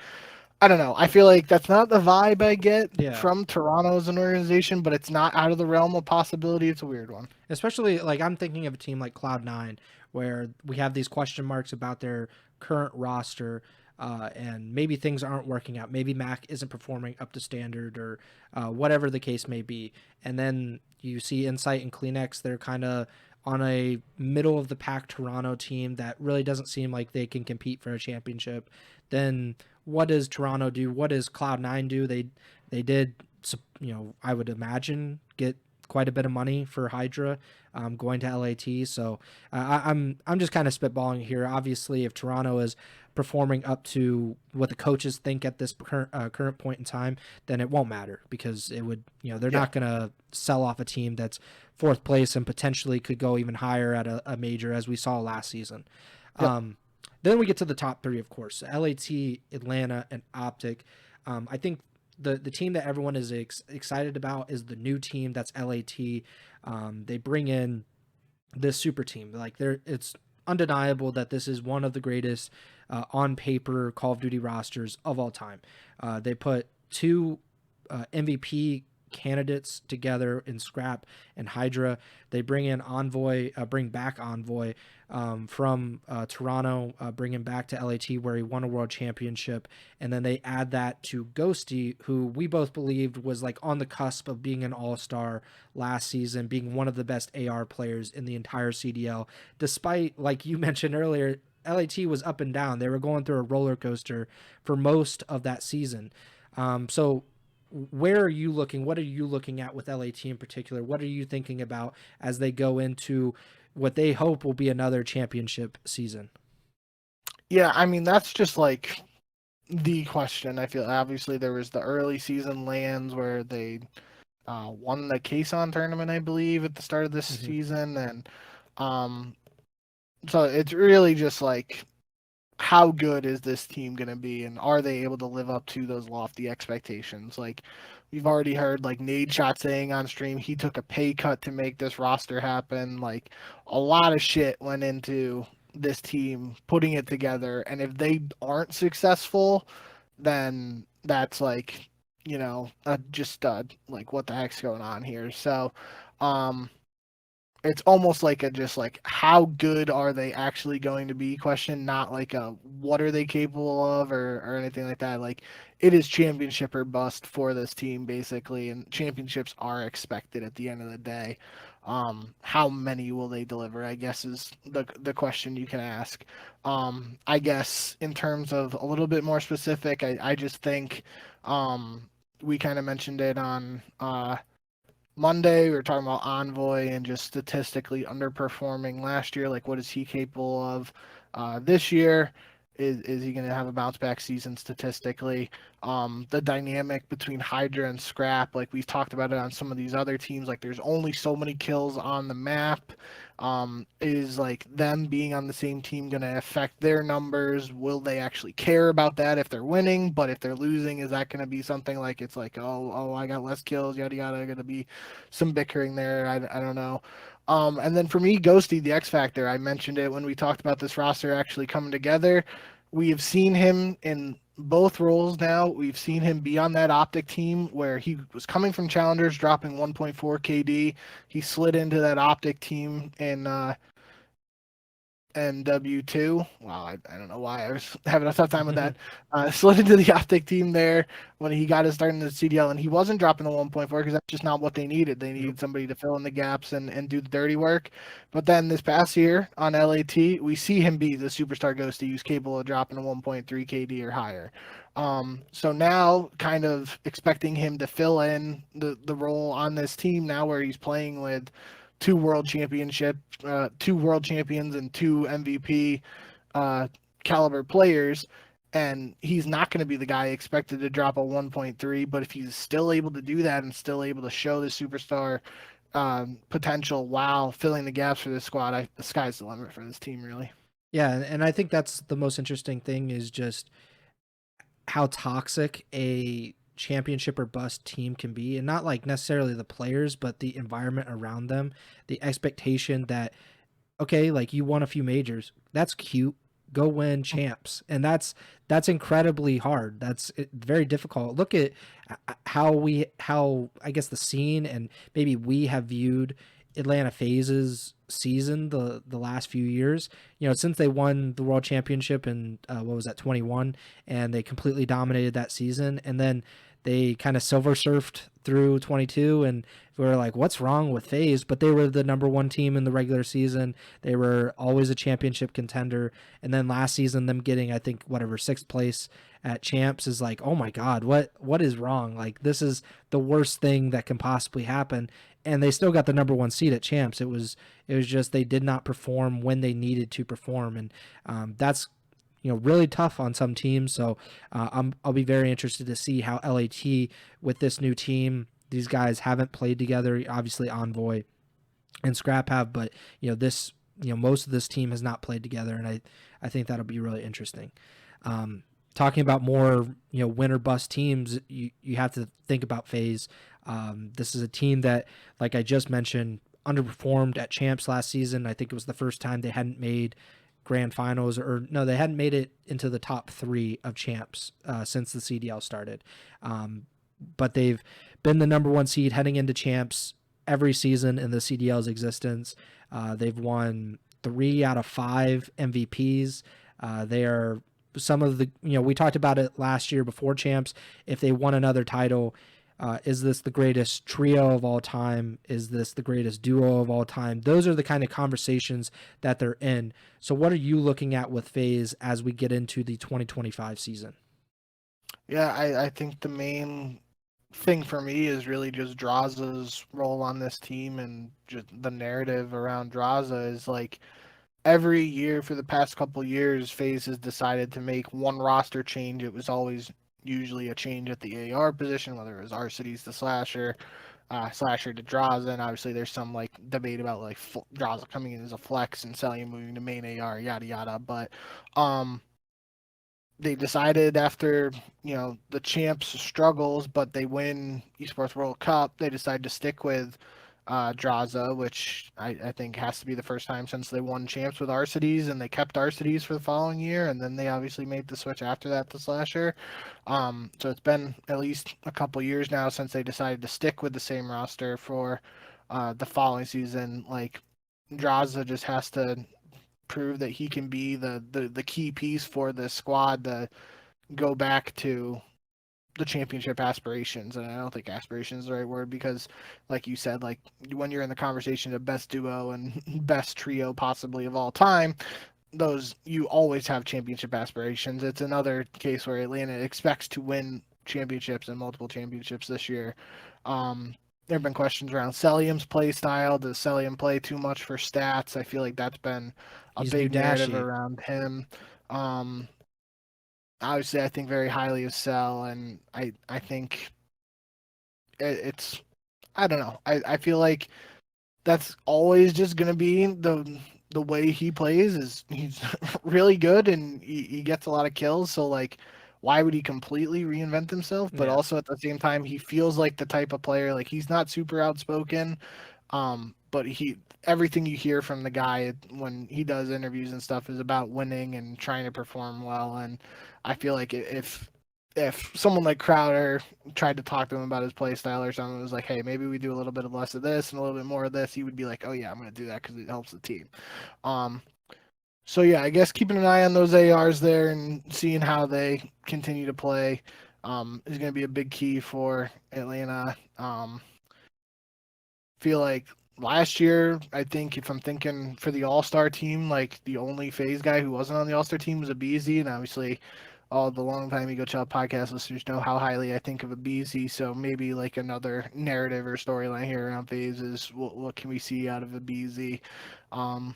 I don't know. I feel like that's not the vibe I get yeah. from Toronto as an organization, but it's not out of the realm of possibility. It's a weird one. Especially like I'm thinking of a team like Cloud9 where we have these question marks about their current roster. And maybe things aren't working out. Maybe Mac isn't performing up to standard, or whatever the case may be. And then you see Insight and Kleenex. They're kind of on a middle of the pack Toronto team that really doesn't seem like they can compete for a championship. Then what does Toronto do? What does Cloud9 do? They did, I would imagine get quite a bit of money for Hydra going to LAT. So I'm just kind of spitballing here. Obviously, if Toronto is performing up to what the coaches think at this current point in time, then it won't matter because it would, they're Yeah. not going to sell off a team that's fourth place and potentially could go even higher at a major as we saw last season. Yep. Then we get to the top three, of course, LAT, Atlanta, and Optic. I think the team that everyone is excited about is the new team that's LAT. They bring in this super team. Like it's undeniable that this is one of the greatest on paper Call of Duty rosters of all time. They put two MVP candidates together in Scrap and Hydra. They bring in Envoy, bring back Envoy from Toronto, bring him back to LAT where he won a world championship. And then they add that to Ghosty, who we both believed was like on the cusp of being an all-star last season, being one of the best AR players in the entire CDL, despite, like you mentioned earlier, LAT was up and down. They were going through a roller coaster for most of that season. So where are you looking? What are you looking at with LAT in particular? What are you thinking about as they go into what they hope will be another championship season? Yeah, I mean that's just like the question. I feel obviously there was the early season lands where they won the Kason tournament, I believe, at the start of this Mm-hmm. season, and um, so it's really just like how good is this team going to be, and are they able to live up to those lofty expectations? Like we've already heard like Nade Shot saying on stream he took a pay cut to make this roster happen. Like a lot of shit went into this team putting it together, and if they aren't successful, then that's like just like what the heck's going on here. So um it's almost like a just like how good are they actually going to be question, not like a what are they capable of or anything like that. Like it is championship or bust for this team basically, and championships are expected at the end of the day. How many will they deliver, I guess, is the question you can ask. I guess in terms of a little bit more specific, I just think we kind of mentioned it on Monday. We were talking about Envoy and just statistically underperforming last year. Like, what is he capable of this year? Is he going to have a bounce back season statistically? The dynamic between Hydra and Scrap, like we've talked about it on some of these other teams, like there's only so many kills on the map. Is like them being on the same team going to affect their numbers? Will they actually care about that if they're winning? But if they're losing, is that going to be something like it's like, oh, I got less kills, yada yada, going to be some bickering there? I don't know. And then for me, Ghosty, the X Factor, I mentioned it when we talked about this roster actually coming together. We have seen him in both roles now. We've seen him be on that Optic team where he was coming from Challengers, dropping 1.4 KD. He slid into that Optic team MW2. Wow, I don't know why I was having a tough time with that. Slid into the Optic team there when he got his start in the CDL, and he wasn't dropping the 1.4 because that's just not what they needed. They Nope. needed somebody to fill in the gaps and do the dirty work. But then this past year on LAT, we see him be the superstar ghosty who's capable of dropping a 1.3 KD or higher. So now, kind of expecting him to fill in the role on this team now, where he's playing with two world champions, and two MVP uh, caliber players, and he's not going to be the guy expected to drop a 1.3. But if he's still able to do that and still able to show the superstar potential while filling the gaps for this squad, the sky's the limit for this team, really. Yeah, and I think that's the most interesting thing is just how toxic a championship or bust team can be, and not like necessarily the players, but the environment around them, the expectation that okay, like you won a few majors, that's cute, go win champs, and that's incredibly hard. That's very difficult. Look at how I guess the scene and maybe we have viewed Atlanta FaZe's season the last few years. You know, since they won the world championship in what was that 21, and they completely dominated that season, and then they kind of silver surfed through 22, and we were like, what's wrong with FaZe? But they were the number one team in the regular season. They were always a championship contender. And then last season, them getting, I think, whatever, sixth place at champs is like, oh my God, what is wrong? Like, this is the worst thing that can possibly happen. And they still got the number one seed at champs. It was just they did not perform when they needed to perform. And that's really tough on some teams. So I'll be very interested to see how LAT with this new team. These guys haven't played together. Obviously, Envoy and Scrap have, but most of this team has not played together, and I think that'll be really interesting. Talking about more win or bust teams, you have to think about FaZe. This is a team that, like I just mentioned, underperformed at champs last season. I think it was the first time they hadn't made grand finals, or no, they hadn't made it into the top 3 of champs since the CDL started. But they've been the number one seed heading into champs every season in the CDL's existence. They've won 3 out of 5 MVPs. They are some of the, we talked about it last year before champs. If they won another title, is this the greatest trio of all time? Is this the greatest duo of all time? Those are the kind of conversations that they're in. So what are you looking at with FaZe as we get into the 2025 season? Yeah, I think the main thing for me is really just Draza's role on this team, and just the narrative around Draza is like every year for the past couple years, FaZe has decided to make one roster change. It was always usually a change at the AR position, whether it was Arcides to Slasher, Slasher to Draza, and obviously there's some like debate about like Draza coming in as a flex and Celia moving to main AR, yada yada. But they decided after the champs struggles, but they win Esports World Cup, they decided to stick with Draza, which I think has to be the first time since they won champs with Arcides, and they kept Arcides for the following year, and then they obviously made the switch after that to Slasher. So it's been at least a couple years now since they decided to stick with the same roster for the following season. Like, Draza just has to prove that he can be the key piece for the squad to go back to the championship aspirations. And I don't think aspiration is the right word, because like you said, like when you're in the conversation of best duo and best trio possibly of all time, those you always have championship aspirations. It's another case where Atlanta expects to win championships and multiple championships this year. There have been questions around Celium's play style. Does Celium play too much for stats? I feel like that's been a He's new big narrative Dashy. around him. Um, Obviously, I think very highly of Cell, and I think it's I don't know. I feel like that's always just gonna be the way he plays. Is he's really good and he gets a lot of kills. So like, why would he completely reinvent himself? But Yeah. also at the same time, he feels like the type of player, like he's not super outspoken. But everything you hear from the guy when he does interviews and stuff is about winning and trying to perform well. And I feel like if someone like Crowder tried to talk to him about his play style or something, it was like, hey, maybe we do a little bit of less of this and a little bit more of this, he would be like, oh yeah, I'm going to do that because it helps the team. Um, So yeah, I guess keeping an eye on those ARs there and seeing how they continue to play is going to be a big key for Atlanta. Feel like last year, I think if I'm thinking for the All Star team, like the only phase guy who wasn't on the All Star team was Abezy, and obviously all the longtime Ego Chall podcast listeners know how highly I think of Abezy. So maybe like another narrative or storyline here around phase is what can we see out of Abezy? Um,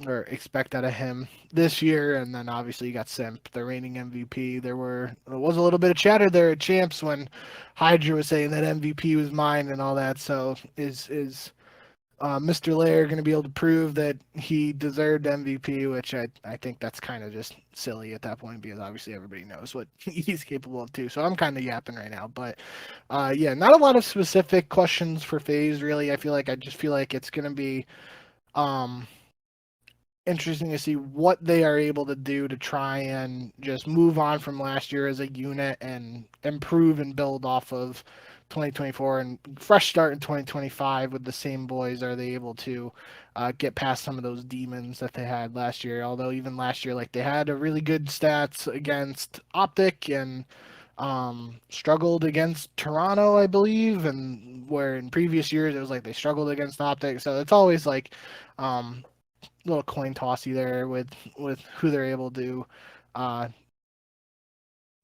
or expect out of him this year. And then obviously you got Simp, the reigning MVP. There was a little bit of chatter there at Champs when Hydra was saying that MVP was mine and all that. So is Mr. Lair going to be able to prove that he deserved MVP, which I think that's kind of just silly at that point because obviously everybody knows what he's capable of too. So I'm kind of yapping right now, but yeah, not a lot of specific questions for FaZe really. I just feel like it's going to be um interesting to see what they are able to do to try and just move on from last year as a unit and improve and build off of 2024 and fresh start in 2025 with the same boys. Are they able to get past some of those demons that they had last year? Although even last year, like they had a really good stats against Optic and struggled against Toronto, I believe, and where in previous years it was like they struggled against Optic. So it's always like um, little coin tossy there with who they're able to uh,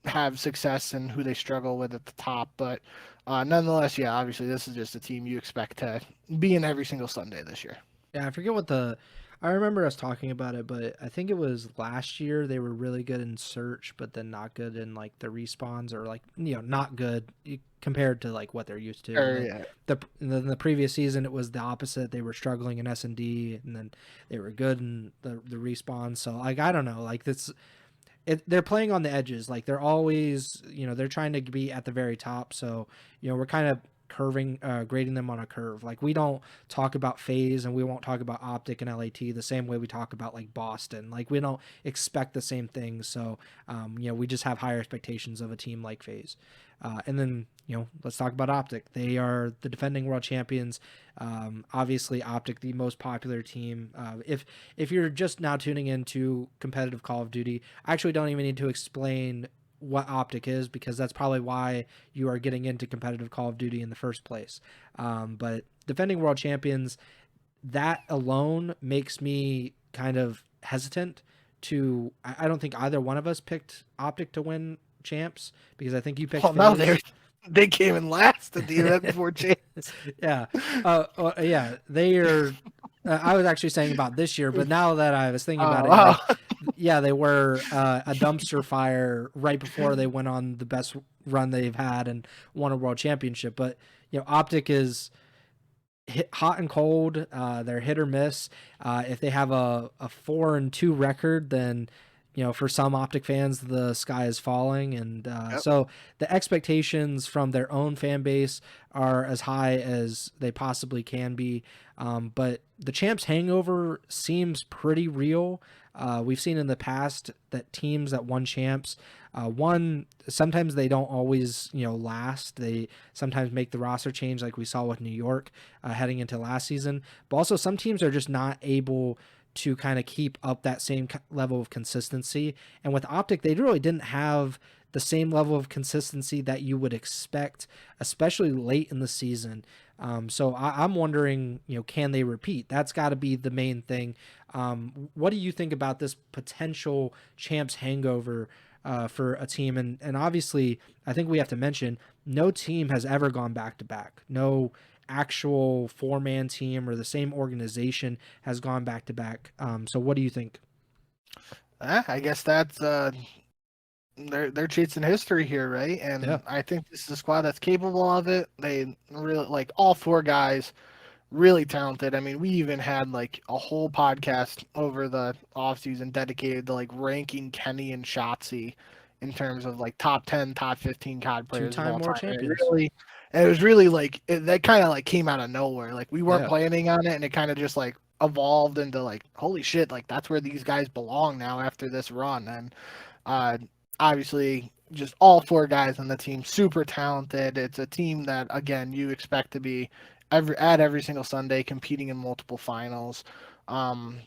have success and who they struggle with at the top. But nonetheless, yeah, obviously this is just a team you expect to be in every single Sunday this year. Yeah, I forget what I remember us talking about it, but I think it was last year they were really good in search, but then not good in like the respawns or like not good compared to like what they're used to. And Or then yeah, the previous season it was the opposite. They were struggling in S&D, and then they were good in the respawns. So like I don't know, like they're playing on the edges. Like they're always, they're trying to be at the very top. So, we're kind of grading them on a curve. Like we don't talk about phase and we won't talk about optic and LAT the same way we talk about like Boston. Like we don't expect the same things. So, we just have higher expectations of a team like phase. And then, let's talk about Optic. They are the defending world champions. Obviously, Optic, the most popular team. If you're just now tuning into competitive Call of Duty, I actually don't even need to explain what Optic is because that's probably why you are getting into competitive Call of Duty in the first place. But defending world champions, that alone makes me kind of hesitant to. I don't think either one of us picked Optic to win champs because I think you picked well, now FaZe. they came in last at the event before James. Yeah. Yeah. They are. I was actually saying about this year, but now that I was thinking about Oh it, wow. like, yeah, they were a dumpster fire right before they went on the best run they've had and won a world championship. But Optic is hot and cold. They're hit or miss. If they have a 4-2 record, then for some Optic fans, the sky is falling, and Yep. so the expectations from their own fan base are as high as they possibly can be. But the champs hangover seems pretty real. We've seen in the past that teams that won champs, sometimes they don't always last. They sometimes make the roster change, like we saw with New York heading into last season. But also some teams are just not able to kind of keep up that same level of consistency. And with Optic, they really didn't have the same level of consistency that you would expect, especially late in the season. So I'm wondering, can they repeat? That's got to be the main thing. What do you think about this potential champs hangover for a team? And obviously, I think we have to mention no team has ever gone back to back. No actual 4-man team or the same organization has gone back to back. So what do you think? I guess that's they're chasing history here, right? Yeah. And I think this is a squad that's capable of it. They really like all four guys really talented. I mean, we even had like a whole podcast over the offseason dedicated to like ranking Kenny and Shotzi in terms of like top 10, top 15 COD players of Two-time all world time. champions. And it was really like that kind of like came out of nowhere. Like we weren't Yeah. planning on it, and it kind of just like evolved into like holy shit, like that's where these guys belong now after this run. And uh, obviously, just all four guys on the team, super talented. It's a team that, again, you expect to be every single Sunday, competing in multiple finals. Um,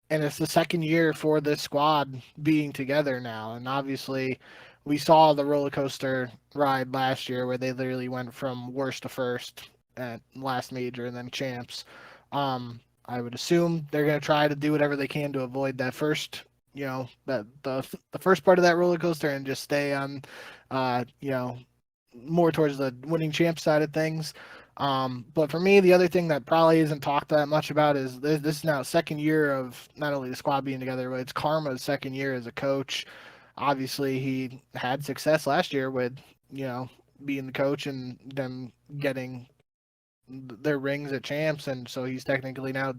and it's the second year for this squad being together now. And obviously, we saw the roller coaster ride last year where they literally went from worst to first at last major and then champs. I would assume they're going to try to do whatever they can to avoid that first, that the first part of that roller coaster and just stay on, uh, you know, more towards the winning champ side of things. But for me, the other thing that probably isn't talked that much about is this is now second year of not only the squad being together, but it's Karma's second year as a coach. Obviously, he had success last year with being the coach and them getting their rings at champs, and so he's technically now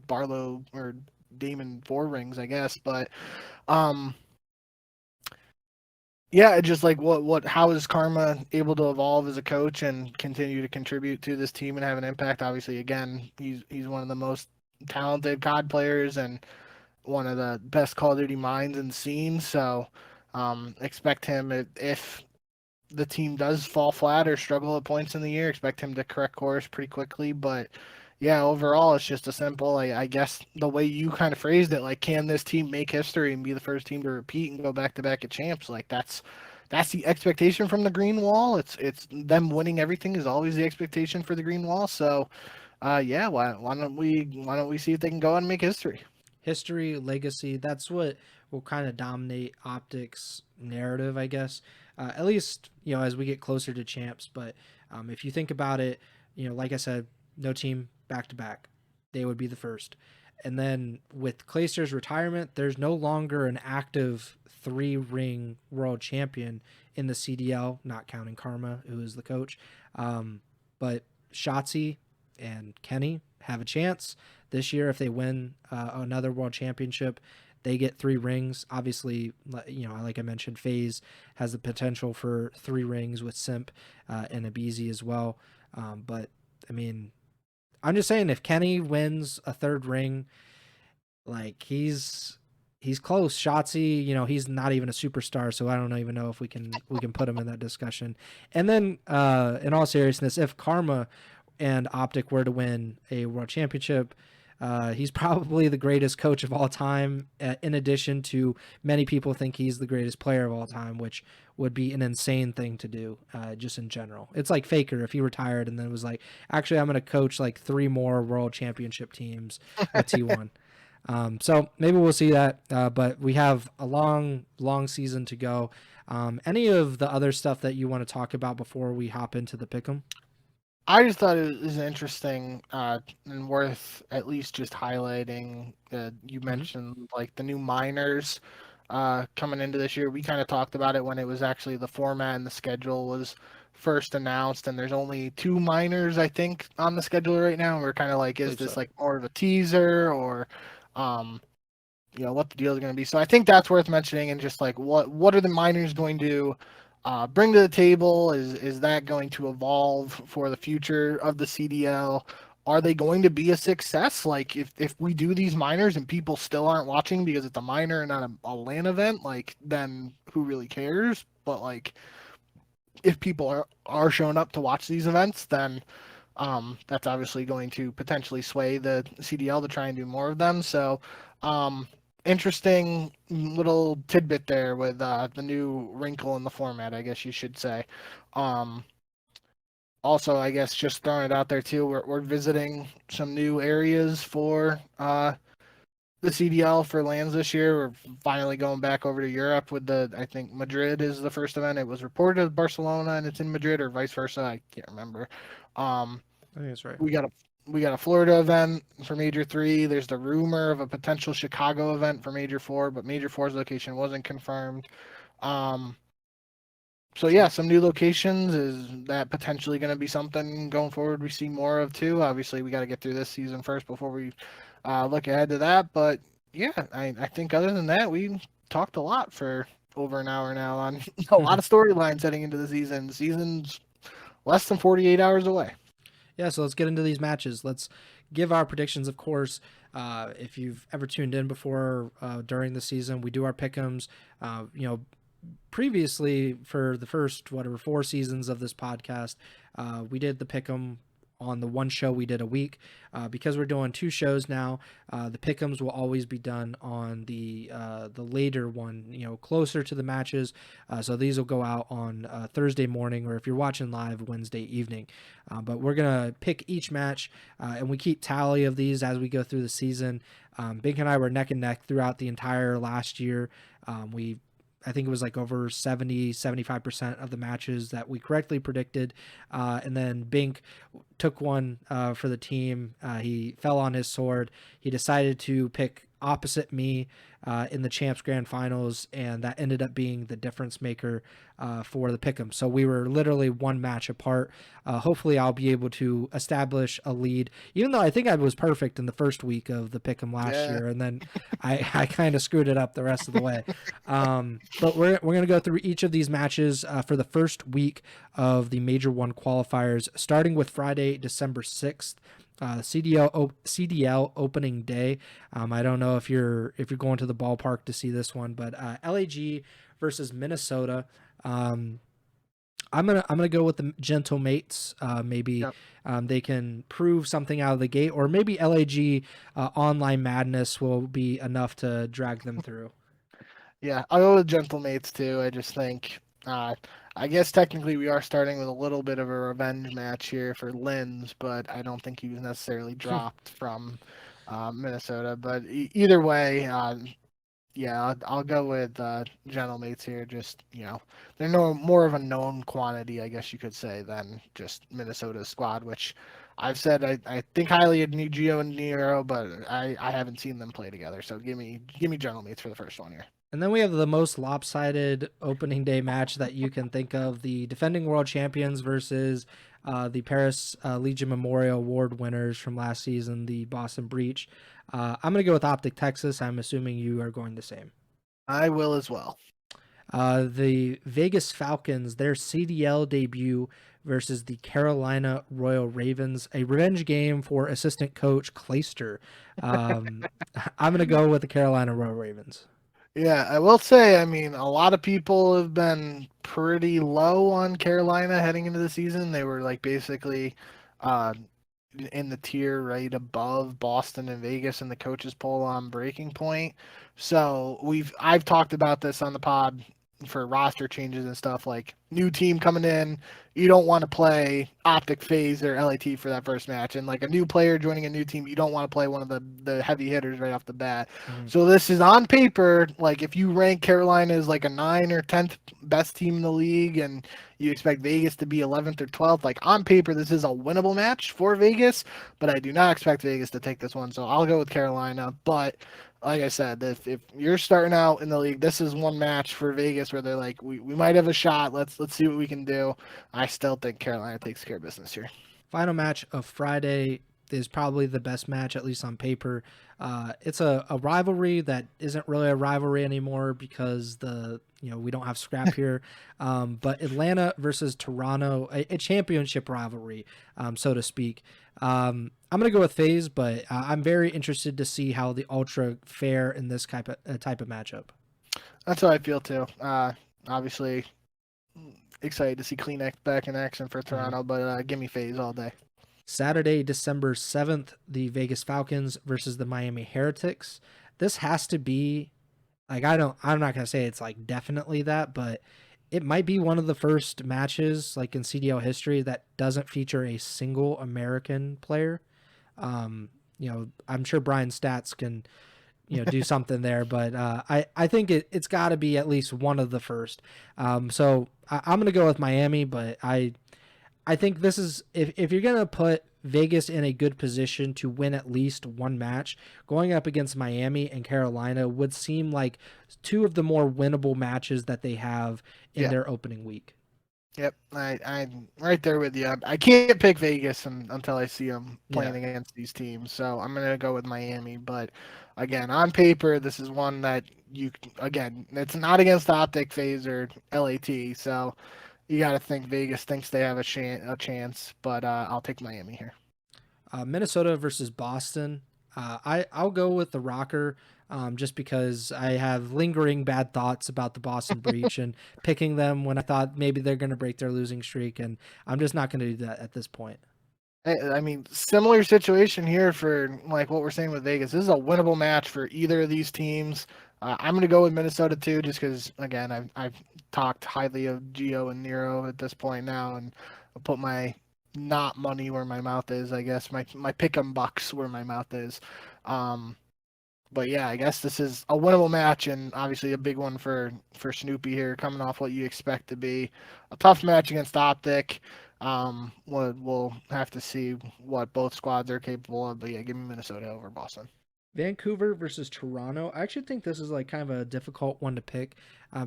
Barlow or Damon 4 rings, I guess. But um, yeah, just like how is Karma able to evolve as a coach and continue to contribute to this team and have an impact? Obviously, again, he's one of the most talented COD players and one of the best Call of Duty minds in the scene. So expect him, if the team does fall flat or struggle at points in the year, expect him to correct course pretty quickly. But yeah, overall, it's just a simple, I guess, the way you kind of phrased it, like, can this team make history and be the first team to repeat and go back to back at champs? Like, that's the expectation from the Green Wall. It's them winning everything is always the expectation for the Green Wall. So, yeah, why don't we see if they can go and make history? History, legacy, that's what will kind of dominate Optic's narrative, I guess. At least, as we get closer to champs. But if you think about it, like I said, no team back to back. They would be the first. And then with Clayster's retirement, there's no longer an active 3-ring world champion in the CDL, not counting Karma, who is the coach. But Shotzi and Kenny have a chance this year if they win another world championship. They get 3 rings. Obviously, like I mentioned, FaZe has the potential for 3 rings with Simp and Abizi as well. But I mean, I'm just saying, if Kenny wins a 3rd ring, like he's close. Shotzi, he's not even a superstar, so I don't even know if we can put him in that discussion. And then, in all seriousness, if Karma and Optic were to win a world championship, he's probably the greatest coach of all time. In addition to, many people think he's the greatest player of all time, which would be an insane thing to do, just in general. It's like Faker if he retired and then was like, actually, I'm going to coach like 3 more world championship teams with T1. So maybe we'll see that, but we have a long season to go. Any of the other stuff that you want to talk about before we hop into the pick'em? I just thought it was interesting and worth at least just highlighting. You Mm-hmm. mentioned like the new minors coming into this year. We kind of talked about it when it was actually the format and the schedule was first announced, and there's only 2 minors I think on the schedule right now. And we're kind of like, I is believe this so. like more of a teaser or um, what the deal is going to be. So I think that's worth mentioning, and just like what are the minors going to bring to the table? Is that going to evolve for the future of the CDL? Are they going to be a success? Like if we do these minors and people still aren't watching because it's a minor and not a LAN event, like then who really cares? But like if people are showing up to watch these events, then that's obviously going to potentially sway the CDL to try and do more of them. So, interesting little tidbit there with the new wrinkle in the format, I guess you should say. Um, Also, I guess just throwing it out there too, we're visiting some new areas for the CDL for lands this year. We're finally going back over to Europe with I think Madrid is the first event. It was reported as Barcelona and it's in Madrid, or vice versa. I can't remember. Um, I think that's right. we got a Florida event for Major 3. There's the rumor of a potential Chicago event for Major 4, but Major 4's location wasn't confirmed. Um, so yeah, some new locations. Is that potentially going to be something going forward we see more of too? Obviously, we got to get through this season first before we look ahead to that. But yeah, I think other than that, we talked a lot for over an hour now on a lot of storylines heading into the season. Season's less than 48 hours away. Yeah, so let's get into these matches. Let's give our predictions, of course. If you've ever tuned in before during the season, we do our pick'ems. Previously for the first 4 seasons of this podcast, we did the pick'em on the one show we did a week. Because we're doing 2 shows now, the pick'ems will always be done on the later one, closer to the matches. So these will go out on Thursday morning, or if you're watching live, Wednesday evening. But we're gonna pick each match, and we keep tally of these as we go through the season. Bink and I were neck and neck throughout the entire last year. I think it was like over 75% of the matches that we correctly predicted. And then Bink took one for the team. He fell on his sword. He decided to pick opposite me in the Champs Grand Finals, and that ended up being the difference maker for the pick'em. So we were literally one match apart. Hopefully I'll be able to establish a lead, even though I think I was perfect in the first week of the pick'em last year, and then I kind of screwed it up the rest of the way. But we're going to go through each of these matches for the first week of the Major 1 qualifiers, starting with Friday, December 6th. CDL opening day. I don't know if you're going to the ballpark to see this one, but LAG versus Minnesota. I'm gonna go with the Gentlemates. Maybe they can prove something out of the gate, or maybe LAG online madness will be enough to drag them through. Yeah, I'll go with Gentlemates too. I just think, I guess technically we are starting with a little bit of a revenge match here for Linz, but I don't think he was necessarily dropped from Minnesota. But either way, yeah, I'll go with Gentlemates here. Just, they're more of a known quantity, I guess you could say, than just Minnesota's squad, which I've said I think highly of Gio and Nero, but I haven't seen them play together. So give me Gentlemates for the first one here. And then we have the most lopsided opening day match that you can think of: the defending world champions versus the Paris Legion Memorial Award winners from last season, the Boston Breach. I'm going to go with Optic Texas. I'm assuming you are going the same. I will as well. The Vegas Falcons, their CDL debut versus the Carolina Royal Ravens, a revenge game for assistant coach Clayster. I'm going to go with the Carolina Royal Ravens. Yeah, I will say, I mean, a lot of people have been pretty low on Carolina heading into the season. They were like basically uh, in the tier right above Boston and Vegas in the coaches poll on breaking point. So I've talked about this on the pod for roster changes and stuff, like new team coming in, you don't want to play Optic Phase or LAT for that first match, and like a new player joining a new team, you don't want to play one of the heavy hitters right off the bat. So this is on paper, like if you rank Carolina as like a 9 or 10th best team in the league and you expect Vegas to be 11th or 12th, like on paper this is a winnable match for Vegas, but I do not expect Vegas to take this one, so I'll go with Carolina. But like I said, if you're starting out in the league, this is one match for Vegas where they're like, we might have a shot. Let's see what we can do. I still think Carolina takes care of business here. Final match of Friday is probably the best match, at least on paper. It's a rivalry that isn't really a rivalry anymore because we don't have scrap here. But Atlanta versus Toronto, a championship rivalry, so to speak. I'm gonna go with FaZe, but I'm very interested to see how the Ultra fare in this type of matchup. That's how I feel too. Obviously, excited to see Clean back in action for Toronto, but give me FaZe all day. Saturday, December 7th, the Vegas Falcons versus the Miami Heretics. This has to be, like, I'm not going to say it's like definitely that, but it might be one of the first matches like in CDL history that doesn't feature a single American player. I'm sure Brian Stats can, do something there, but I think it's got to be at least one of the first. So I'm going to go with Miami, but I think this is, if you're going to put Vegas in a good position to win at least one match, going up against Miami and Carolina would seem like two of the more winnable matches that they have in their opening week. Yep, I'm right there with you. I can't pick Vegas until I see them playing against these teams, so I'm going to go with Miami. But again, on paper, this is one that it's not against Optic, FaZe, or LAT, so you got to think Vegas thinks they have a chance, but I'll take Miami here. Minnesota versus Boston. I'll go with the Rocker just because I have lingering bad thoughts about the Boston Breach and picking them when I thought maybe they're going to break their losing streak, and I'm just not going to do that at this point. I mean, similar situation here for like what we're saying with Vegas. This is a winnable match for either of these teams. I'm going to go with Minnesota too, just because again I've talked highly of Gio and Nero at this point now, and I'll put my not money where my mouth is. I guess my pick 'em bucks where my mouth is. Um, but yeah, I guess this is a winnable match and obviously a big one for Snoopy here, coming off what you expect to be a tough match against Optic. We'll have to see what both squads are capable of, but yeah, give me Minnesota over Boston. Vancouver versus Toronto. I actually think this is like kind of a difficult one to pick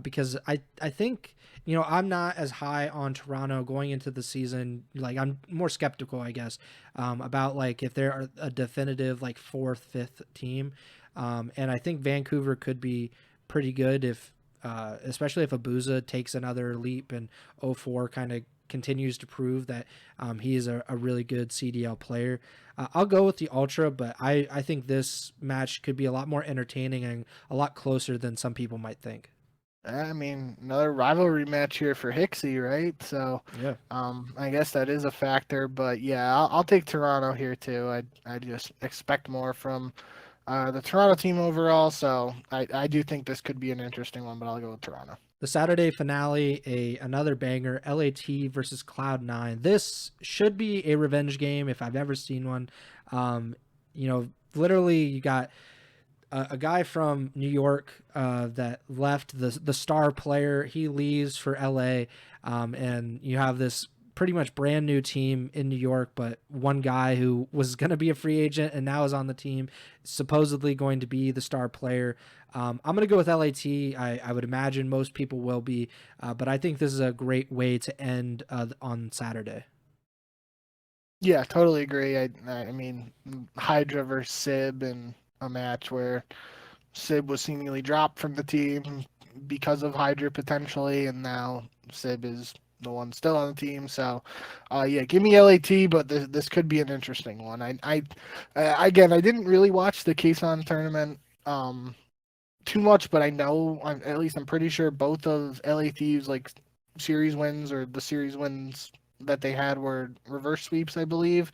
because I think I'm not as high on Toronto going into the season. Like I'm more skeptical, I guess, about like if they're a definitive like fourth, fifth team, and I think Vancouver could be pretty good if, especially if Abuza takes another leap and 04 kind of continues to prove that he is a really good CDL player. I'll go with the Ultra, but I think this match could be a lot more entertaining and a lot closer than some people might think. I mean, another rivalry match here for Hicksy, right? So, Yeah. I guess that is a factor, but yeah, I'll take Toronto here too. I just expect more from the Toronto team overall, so I do think this could be an interesting one, but I'll go with Toronto. The Saturday finale, another banger, LAT versus Cloud9. This should be a revenge game if I've ever seen one. Literally you got a guy from New York that left the star player. He leaves for LA, and you have this pretty much brand new team in New York, but one guy who was going to be a free agent and now is on the team, supposedly going to be the star player. I'm going to go with LAT. I would imagine most people will be, but I think this is a great way to end on Saturday. Yeah, totally agree. I mean, Hydra versus Sib in a match where Sib was seemingly dropped from the team because of Hydra potentially, and now Sib is the one still on the team. So, yeah, give me LAT, but this could be an interesting one. Again, I didn't really watch the Kason tournament too much, but I know at least I'm pretty sure both of LAT's like series wins or the series wins that they had were reverse sweeps, I believe.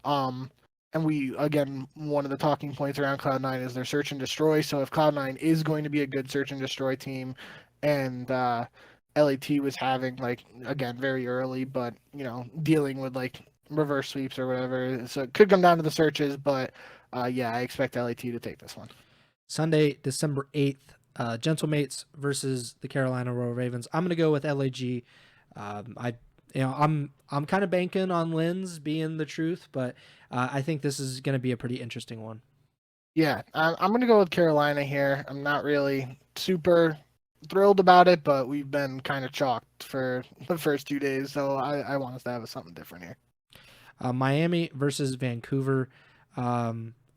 Um, and we again, one of the talking points around Cloud9 is their search and destroy. So if Cloud9 is going to be a good search and destroy team, and LAT was having like again very early, but dealing with like reverse sweeps or whatever, so it could come down to the searches. But yeah, I expect LAT to take this one. Sunday, December 8th, Gentlemates versus the Carolina Royal Ravens. I'm going to go with LAG. I'm kind of banking on Lynn's being the truth, but I think this is going to be a pretty interesting one. Yeah, I'm going to go with Carolina here. I'm not really super thrilled about it, but we've been kind of chalked for the first 2 days, so I want us to have something different here. Miami versus Vancouver.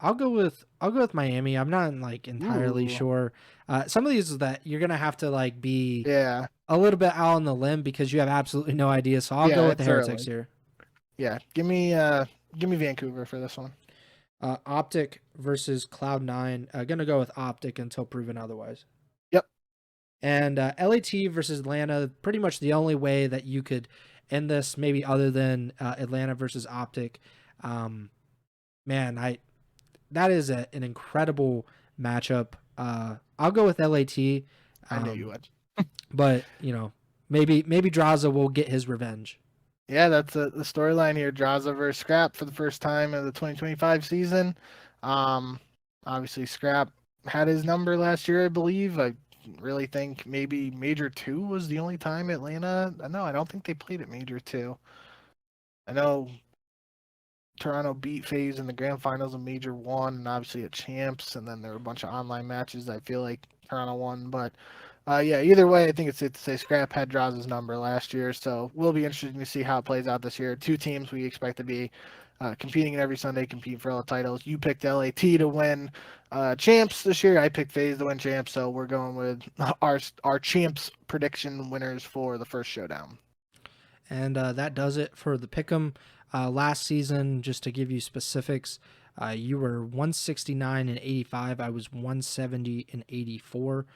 I'll go with Miami. I'm not like entirely sure. Some of these that you're gonna have to like be a little bit out on the limb because you have absolutely no idea. So I'll go with the Heretics here. Yeah, give me Vancouver for this one. Optic versus Cloud9. Gonna go with Optic until proven otherwise. Yep. And LAT versus Atlanta. Pretty much the only way that you could end this, maybe other than Atlanta versus Optic. Man, that is an incredible matchup. I'll go with LAT. I knew you would. But maybe Draza will get his revenge. Yeah, that's the storyline here. Draza versus Scrap for the first time of the 2025 season. Obviously Scrap had his number last year, I believe. I really think maybe Major 2 was the only time Atlanta. No, I don't think they played at Major 2. I know Toronto beat FaZe in the grand finals of Major 1 and obviously at Champs, and then there were a bunch of online matches I feel like Toronto won. But yeah, either way, I think it's safe to say Scrap had Draza's number last year, so will be interesting to see how it plays out this year. Two teams we expect to be competing in every Sunday, compete for all the titles. You picked LAT to win Champs this year. I picked FaZe to win Champs, so we're going with our Champs prediction winners for the first showdown. And that does it for the Pick'em. Last season, just to give you specifics, you were 169 and 85. I was 170 and 84.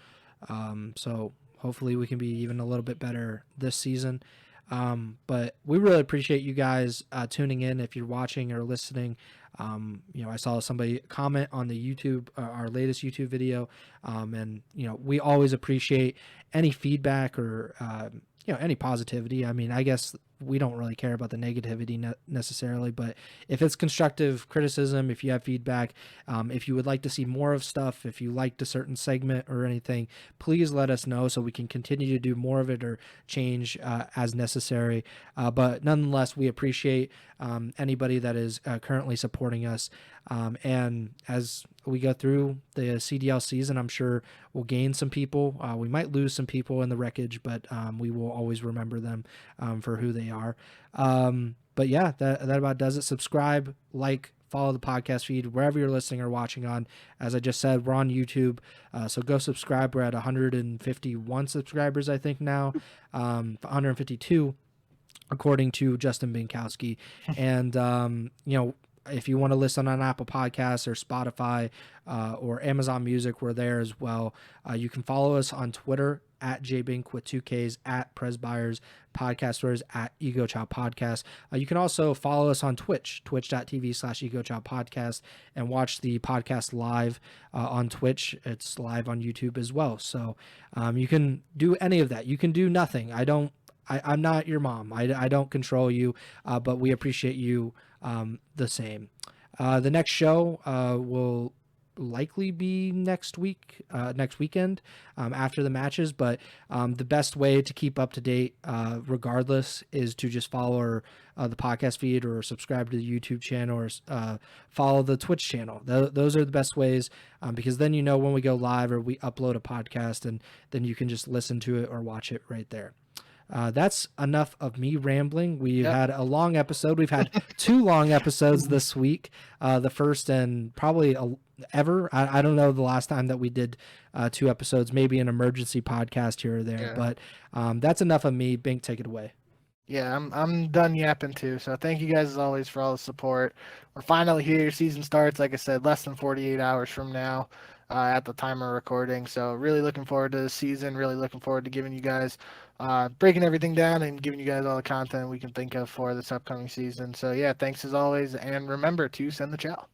So hopefully we can be even a little bit better this season. But we really appreciate you guys tuning in. If you're watching or listening, I saw somebody comment on the YouTube, our latest YouTube video, and we always appreciate any feedback or any positivity. I mean, I guess we don't really care about the negativity necessarily, but if it's constructive criticism, if you have feedback, if you would like to see more of stuff, if you liked a certain segment or anything, please let us know so we can continue to do more of it or change as necessary. But nonetheless, we appreciate anybody that is currently supporting us. And as we go through the CDL season, I'm sure we'll gain some people. We might lose some people in the wreckage, but we will always remember them for who they are. But yeah, that about does it. Subscribe, like, follow the podcast feed wherever you're listening or watching on. As I just said, we're on YouTube, so go subscribe. We're at 151 subscribers, I think now, 152 according to Justin Binkowski. And if you want to listen on Apple Podcasts or Spotify or Amazon Music, we're there as well. You can follow us on Twitter at jbink with 2Ks, at Pres Byers, podcasters at Ego Chall Podcast. You can also follow us on Twitch, twitch.tv/Ego Chall Podcast, and watch the podcast live on Twitch. It's live on YouTube as well. So you can do any of that. You can do nothing. I'm not your mom. I don't control you, but we appreciate you the same. The next show will likely be next weekend after the matches, but the best way to keep up to date regardless is to just follow the podcast feed or subscribe to the YouTube channel or follow the Twitch channel. Those are the best ways because then when we go live or we upload a podcast, and then you can just listen to it or watch it right there. That's enough of me rambling. We had a long episode. We've had 2 long episodes this week. The first and probably ever. I don't know the last time that we did 2 episodes, maybe an emergency podcast here or there. But that's enough of me. Bink, take it away. Yeah, I'm done yapping too. So thank you guys as always for all the support. We're finally here. Season starts, like I said, less than 48 hours from now at the time of recording. So really looking forward to the season. Really looking forward to giving you guys, breaking everything down and giving you guys all the content we can think of for this upcoming season. So yeah, thanks as always. And remember to send the chow.